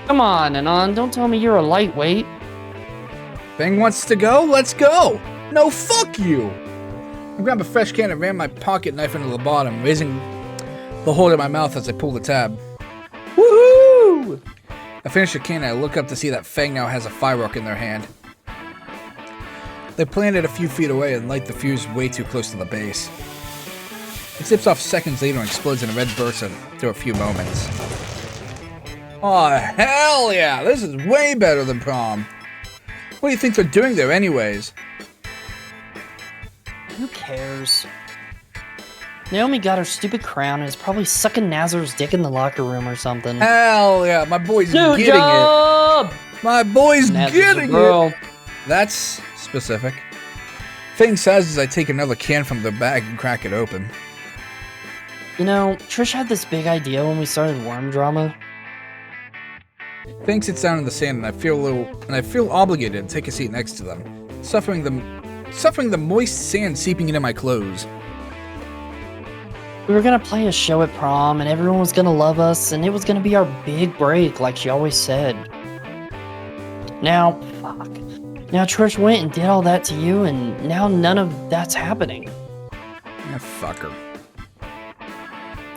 Come on, Anon, don't tell me you're a lightweight. Fang wants to go? Let's go! No, fuck you! I grab a fresh can and ram my pocket knife into the bottom, raising the hold in my mouth as I pull the tab. Woohoo! I finish the can and I look up to see that Fang now has a firework in their hand. They plant it a few feet away and light the fuse way too close to the base. It zips off seconds later and explodes in a red burst after a few moments. Oh, hell yeah! This is way better than prom. What do you think they're doing there anyways? Who cares? Naomi got her stupid crown and is probably sucking Nazar's dick in the locker room or something. Hell yeah, my boy's New getting job! it. My boy's Nazar's getting a girl. it. That's specific. Fang says as I take another can from the bag and crack it open. You know, Trish had this big idea when we started Worm Drama. Fang sits down in the sand and I feel obligated to take a seat next to them, suffering the moist sand seeping into my clothes. We were gonna play a show at prom and everyone was gonna love us and it was gonna be our big break like she always said. Now, fuck. Now Trish went and did all that to you and now none of that's happening. Yeah, fuck her.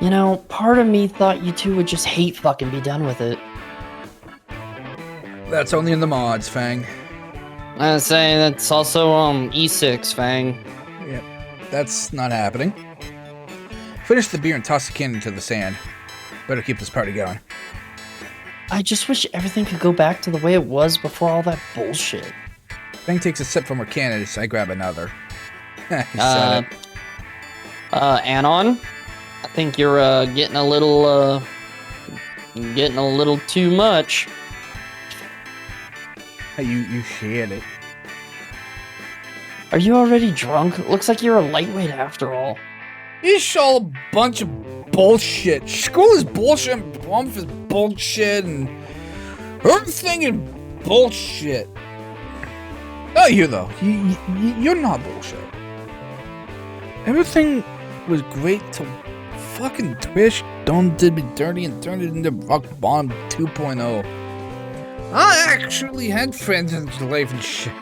You know, part of me thought you two would just hate fucking be done with it. That's only in the mods, Fang. I was saying that's also E6, Fang. Yep, that's not happening. Finish the beer and toss the can into the sand. Better keep this party going. I just wish everything could go back to the way it was before all that bullshit. Fang takes a sip from her can as I grab another. He said it. Anon, I think you're getting a little too much. Hey, you shared it. Are you already drunk? Looks like you're a lightweight after all. It's all a bunch of bullshit. School is bullshit, and prom is bullshit, and everything is bullshit. Oh, you though. You're not bullshit. Everything was great till fucking Trish did me dirty and turned it into Rock Bottom 2.0. I actually had friends in life and shit.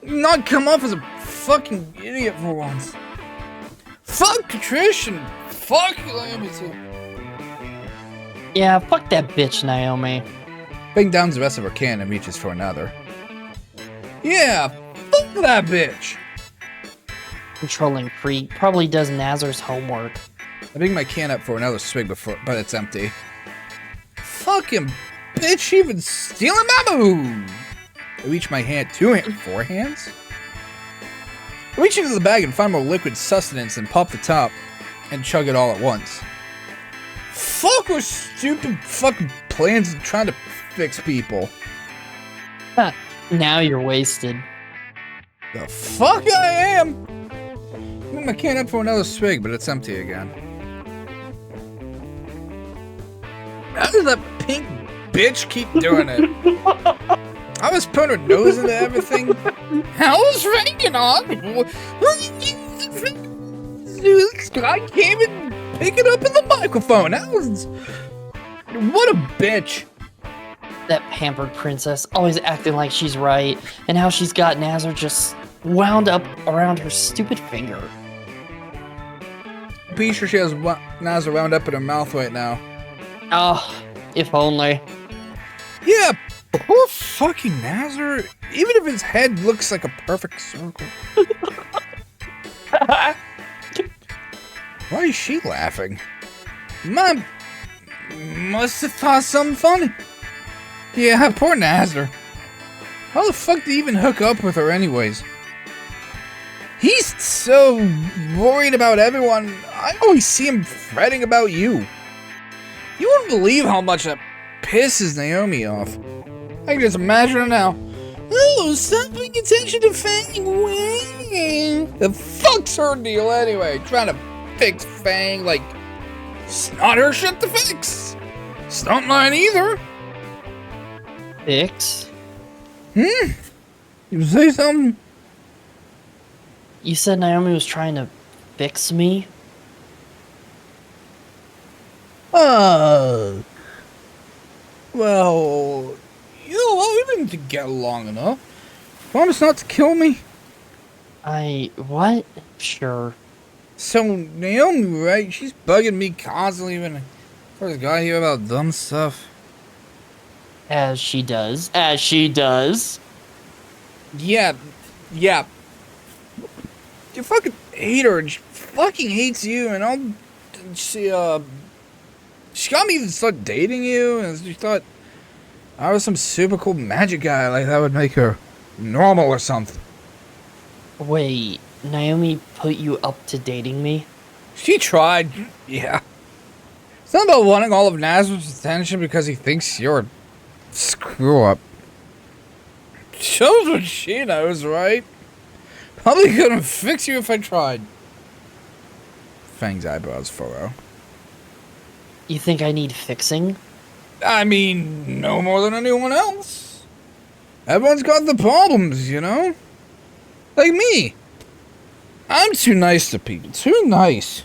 Not come off as a fucking idiot for once. Fuck Trish and fuck Naomi too. Yeah, fuck that bitch, Naomi. Fang downs the rest of her can and reaches for another. Yeah, fuck that bitch. Controlling freak probably does Nazar's homework. I pick my can up for another swig but it's empty. Fucking bitch, even stealing my mood! I reach my hand, four hands? I reach into the bag and find more liquid sustenance and pop the top and chug it all at once. Fuck with stupid fucking plans and trying to fix people. Now you're wasted. The fuck I am! I pick my can up for another swig, but it's empty again. How does that pink bitch keep doing it? I was putting her nose into everything. How was Reagan on? I came and pick it up in the microphone. What a bitch. That pampered princess, always acting like she's right, and how she's got Nazar just wound up around her stupid finger. Pretty sure she has Nazar wound up in her mouth right now. Oh, if only. Yeah, poor fucking Nazar. Even if his head looks like a perfect circle. Why is she laughing? Mom must have thought something funny. Yeah, poor Nazar. How the fuck did he even hook up with her anyways? He's so worried about everyone. I always see him fretting about you. You wouldn't believe how much that pisses Naomi off. I can just imagine her now. Oh, stop paying attention to Fang. The fuck's her deal anyway? Trying to fix Fang like it's not her shit to fix. It's not mine either. Fix? You say something? You said Naomi was trying to fix me? Well, you know what? We didn't get along enough. Promise not to kill me. What? Sure. So, Naomi, right? She's bugging me constantly when I first got here about dumb stuff. As she does. As she does. Yeah. You fucking hate her, and she fucking hates you, and she got me to start dating you, and she thought I was some super cool magic guy, like that would make her normal or something. Wait, Naomi put you up to dating me? She tried, yeah. It's not about wanting all of Nazareth's attention because he thinks you're a screw-up. Shows what she knows, right? Probably couldn't fix you if I tried. Fang's eyebrows furrow. You think I need fixing? I mean, no more than anyone else. Everyone's got the problems, you know? Like me. I'm too nice to people. Too nice.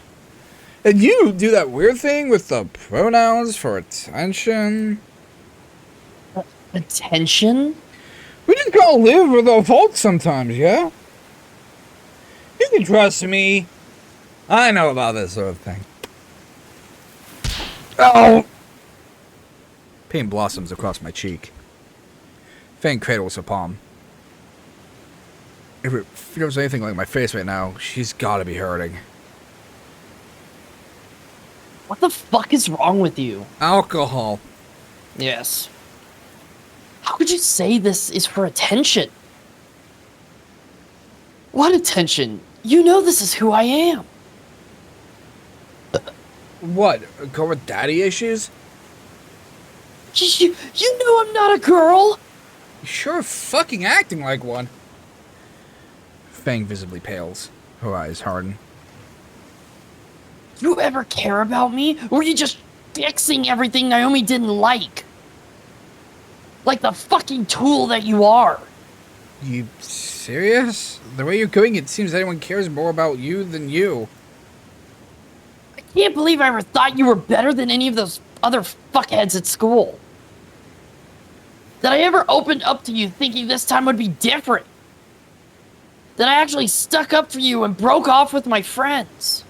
And you do that weird thing with the pronouns for attention. Attention? We just gotta live with our faults sometimes, yeah? You can trust me. I know about this sort of thing. Oh! Pain blossoms across my cheek. Fang cradles her palm. If it feels anything like my face right now, she's gotta be hurting. What the fuck is wrong with you? Alcohol. Yes. How could you say this is for attention? What attention? You know this is who I am. What? Go with daddy issues? You know I'm not a girl. You're sure fucking acting like one. Fang visibly pales. Her eyes harden. You ever care about me? Or were you just fixing everything Naomi didn't like? Like the fucking tool that you are. You serious? The way you're going, it seems anyone cares more about you than you. I can't believe I ever thought you were better than any of those other fuckheads at school. That I ever opened up to you thinking this time would be different. That I actually stuck up for you and broke off with my friends.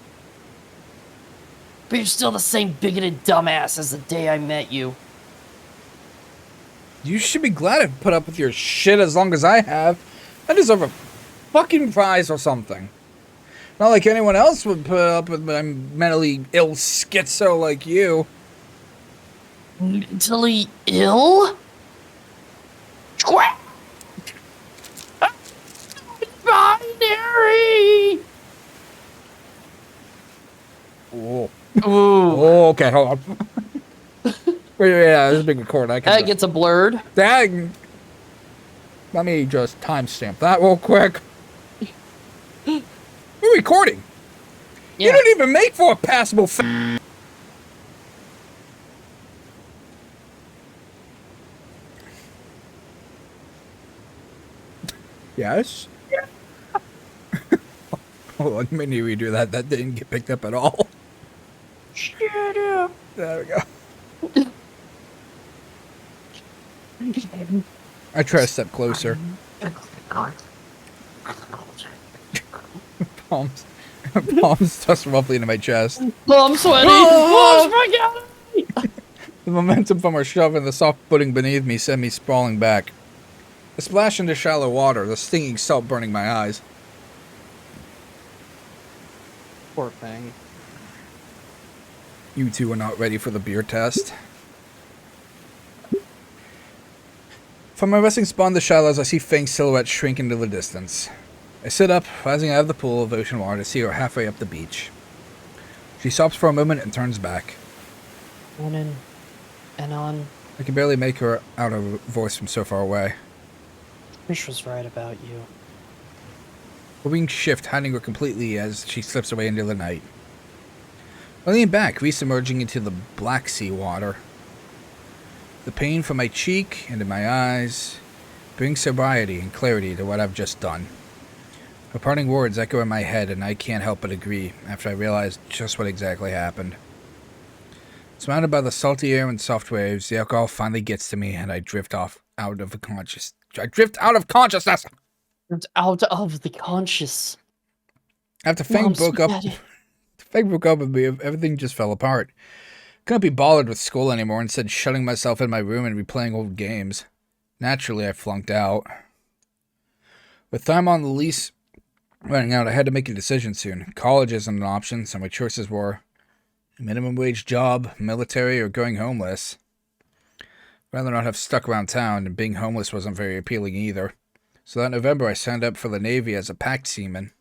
But you're still the same bigoted dumbass as the day I met you. You should be glad I've put up with your shit as long as I have. I deserve a fucking prize or something. Not like anyone else would put up with my mentally ill schizo like you. Mentally ill? Binary! Oh. Ooh. Oh, okay, hold on. Wait, yeah, this is being recorded. I can That gets a blurred. Dang. Let me just timestamp that real quick. We're recording. Yeah. You don't even make for a passable Yes? Yeah. Hold on, let me redo that. That didn't get picked up at all. Shut up. There we go. I try to step closer. Palms toss roughly into my chest. Oh, I'm sweaty. Oh, the momentum from our shove and the soft footing beneath me sent me sprawling back. A splash into shallow water, the stinging salt burning my eyes. Poor thing. You two are not ready for the beer test. From my resting spot in the shallows, I see Fang's silhouette shrink into the distance. I sit up, rising out of the pool of ocean water to see her halfway up the beach. She stops for a moment and turns back. On and on. I can barely make her out a voice from so far away. Trish was right about you. Her wings shift, hiding her completely as she slips away into the night. I lean back, re-submerging into the Black Sea water. The pain from my cheek and in my eyes brings sobriety and clarity to what I've just done. Her parting words echo in my head, and I can't help but agree after I realize just what exactly happened. Surrounded by the salty air and soft waves, the alcohol finally gets to me, and I drift out of consciousness. It's out of the conscious. After Fang broke up with me, everything just fell apart. Couldn't be bothered with school anymore, instead shutting myself in my room and replaying old games. Naturally, I flunked out. With time on the lease running out, I had to make a decision soon. College isn't an option, so my choices were a minimum wage job, military, or going homeless. I'd rather not have stuck around town, and being homeless wasn't very appealing either. So that November, I signed up for the Navy as a packed seaman.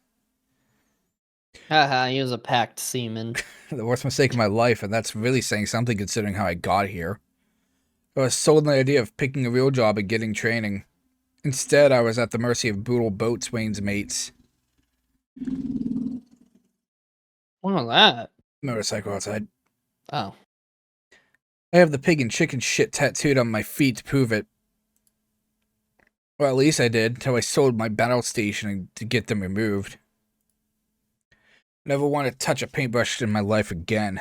Haha, he was a packed seaman. The worst mistake of my life, and that's really saying something considering how I got here. I was sold the idea of picking a real job and getting training. Instead, I was at the mercy of brutal boatswain's mates. What was that? Motorcycle outside. Oh. I have the pig and chicken shit tattooed on my feet to prove it. Well, at least I did, until I sold my battle station to get them removed. Never want to touch a paintbrush in my life again.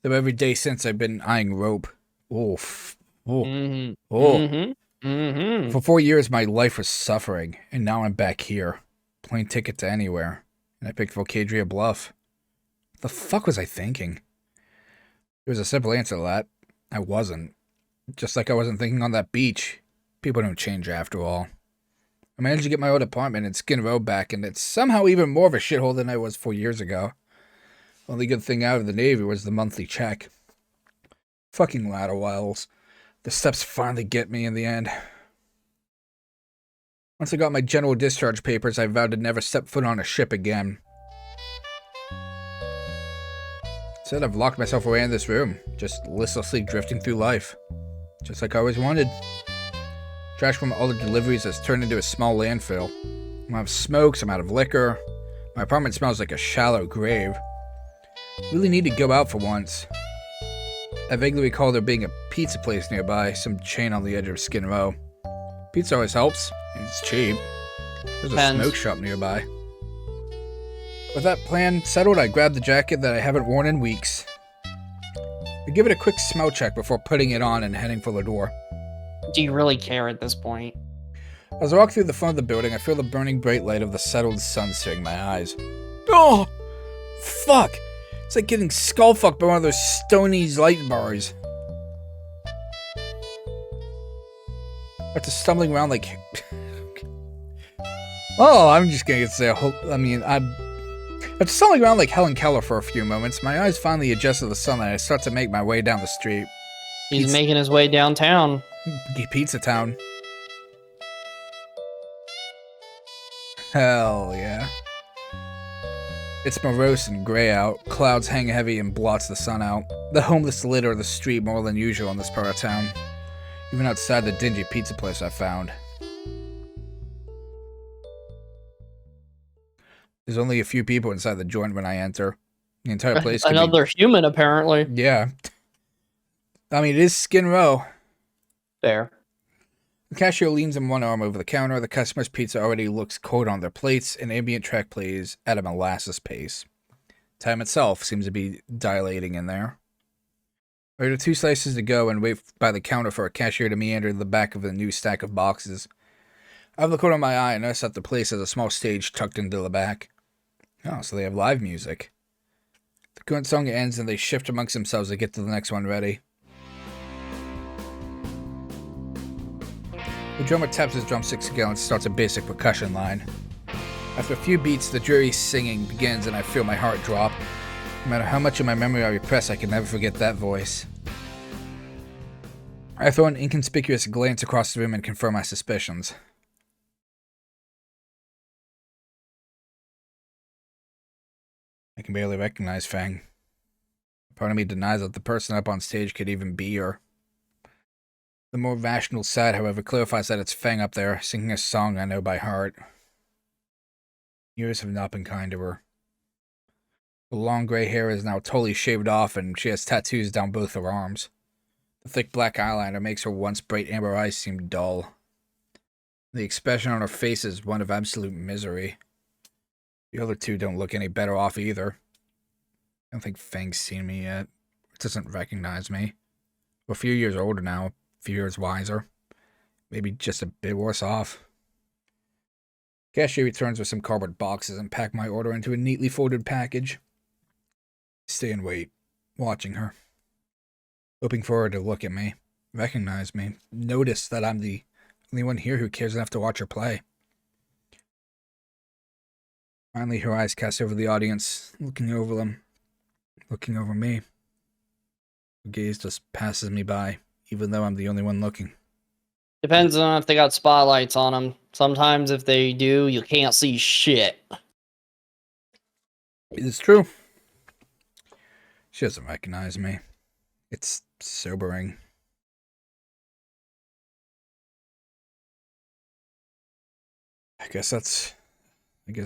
Though every day since I've been eyeing rope. Oof. Oh. Mm-hmm. Oh. Mm-hmm. Mm-hmm. For 4 years, my life was suffering, and now I'm back here. Plane ticket to anywhere. And I picked Volcadria Bluff. What the fuck was I thinking? There was a simple answer to that. I wasn't. Just like I wasn't thinking on that beach. People don't change after all. I managed to get my old apartment in Skin Row back, and it's somehow even more of a shithole than I was 4 years ago. Only good thing out of the Navy was the monthly check. Fucking ladder wells. The steps finally get me in the end. Once I got my general discharge papers, I vowed to never step foot on a ship again. Instead, I've locked myself away in this room, just listlessly drifting through life. Just like I always wanted. Trash from all the deliveries has turned into a small landfill. I'm out of smokes, I'm out of liquor. My apartment smells like a shallow grave. Really need to go out for once. I vaguely recall there being a pizza place nearby, some chain on the edge of Skin Row. Pizza always helps, and it's cheap. There's a smoke shop nearby. With that plan settled, I grabbed the jacket that I haven't worn in weeks. I give it a quick smell check before putting it on and heading for the door. Do you really care at this point? As I walk through the front of the building, I feel the burning bright light of the settled sun searing my eyes. Oh! Fuck! It's like getting skull-fucked by one of those Stoney's light bars. After stumbling around like... Oh, I'm just gonna say After stumbling around like Helen Keller for a few moments, my eyes finally adjust to the sunlight and I start to make my way down the street. He's making his way downtown. Pizza Town. Hell yeah. It's morose and gray out. Clouds hang heavy and blots the sun out. The homeless litter the street more than usual in this part of town. Even outside the dingy pizza place I found. There's only a few people inside the joint when I enter. The entire place could Another human, apparently. Yeah. I mean, it is Skin Row. Fair. The cashier leans in one arm over the counter. The customer's pizza already looks cold on their plates. An ambient track plays at a molasses pace. Time itself seems to be dilating in there. I order 2 slices to go and wait by the counter for a cashier to meander to the back of the new stack of boxes. I have the corner of my eye and notice that the place has a small stage tucked into the back. Oh, so they have live music. The current song ends and they shift amongst themselves to get to the next one ready. The drummer taps his drumsticks again and starts a basic percussion line. After a few beats, the dreary singing begins and I feel my heart drop. No matter how much of my memory I repress, I can never forget that voice. I throw an inconspicuous glance across the room and confirm my suspicions. I can barely recognize Fang. Part of me denies that the person up on stage could even be her. The more rational side, however, clarifies that it's Fang up there, singing a song I know by heart. Years have not been kind to her. The long gray hair is now totally shaved off, and she has tattoos down both her arms. The thick black eyeliner makes her once bright amber eyes seem dull. The expression on her face is one of absolute misery. The other two don't look any better off either. I don't think Fang's seen me yet. It doesn't recognize me. We're a few years older now. Few years wiser. Maybe just a bit worse off. Cashier returns with some cardboard boxes and pack my order into a neatly folded package. Stay and wait, watching her. Hoping for her to look at me, recognize me, notice that I'm the only one here who cares enough to watch her play. Finally, her eyes cast over the audience, looking over them, looking over me. Her gaze just passes me by, even though I'm the only one looking. Depends on if they got spotlights on them. Sometimes if they do, you can't see shit. It's true. She doesn't recognize me. It's sobering. I guess that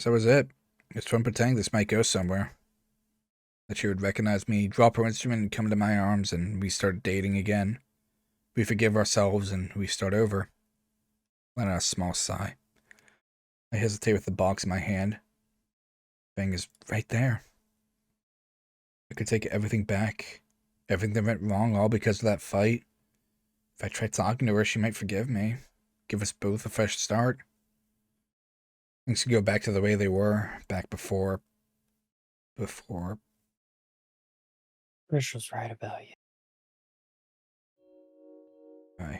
was it. It's fun pretending this might go somewhere. That she would recognize me, drop her instrument and come into my arms, and we start dating again. We forgive ourselves and we start over. Let out a small sigh. I hesitate with the box in my hand. Fang is right there. I could take everything back. Everything that went wrong, all because of that fight. If I tried talking to her, she might forgive me. Give us both a fresh start. Things could go back to the way they were, back before. Trish was right about you. I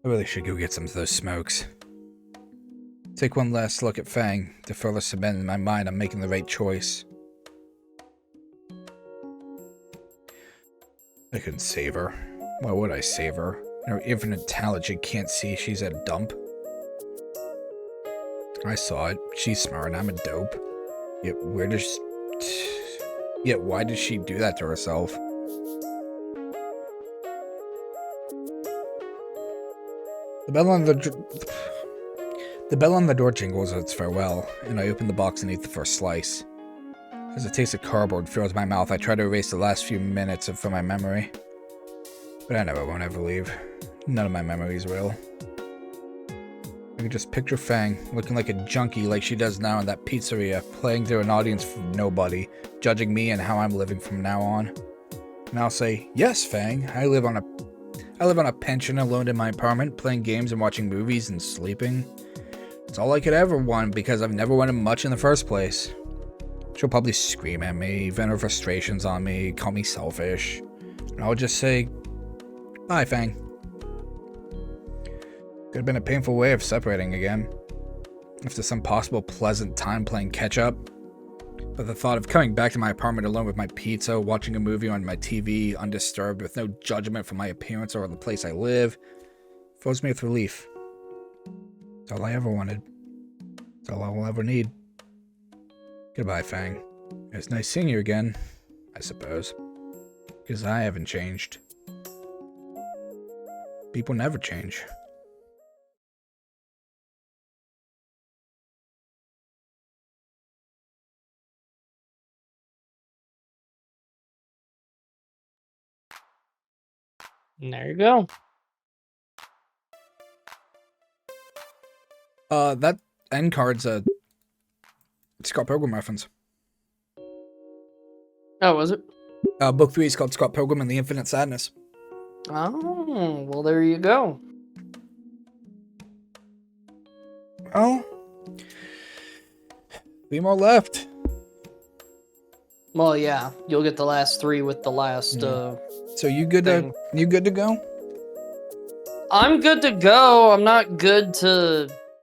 really should go get some of those smokes. Take one last look at Fang to further cement in my mind I'm making the right choice. I couldn't save her. Why would I save her? In her infinite talent, she can't see she's at a dump. I saw it. She's smart and I'm a dope. Yet why did she do that to herself? The bell on the door jingles its farewell, and I open the box and eat the first slice. As a taste of cardboard fills my mouth, I try to erase the last few minutes from my memory. But I never won't ever leave. None of my memories will. I can just picture Fang, looking like a junkie like she does now in that pizzeria, playing to an audience of nobody, judging me and how I'm living from now on. And I'll say, yes, Fang, I live on a pension alone in my apartment, playing games and watching movies and sleeping. It's all I could ever want because I've never wanted much in the first place. She'll probably scream at me, vent her frustrations on me, call me selfish. And I'll just say, bye, Fang. Could have been a painful way of separating again. after some possible pleasant time playing catch-up. But the thought of coming back to my apartment alone with my pizza, watching a movie on my TV, undisturbed, with no judgment for my appearance or the place I live, fills me with relief. It's all I ever wanted. It's all I will ever need. Goodbye, Fang. It's nice seeing you again, I suppose. Because I haven't changed. People never change. And there you go. That end card's a Scott Pilgrim reference. Oh, was it? Book 3 is called Scott Pilgrim and the Infinite Sadness. Oh, well, there you go. Oh. 3 more left. Well, yeah, you'll get the last 3 with the last, So you good to go? I'm good to go. I'm not good to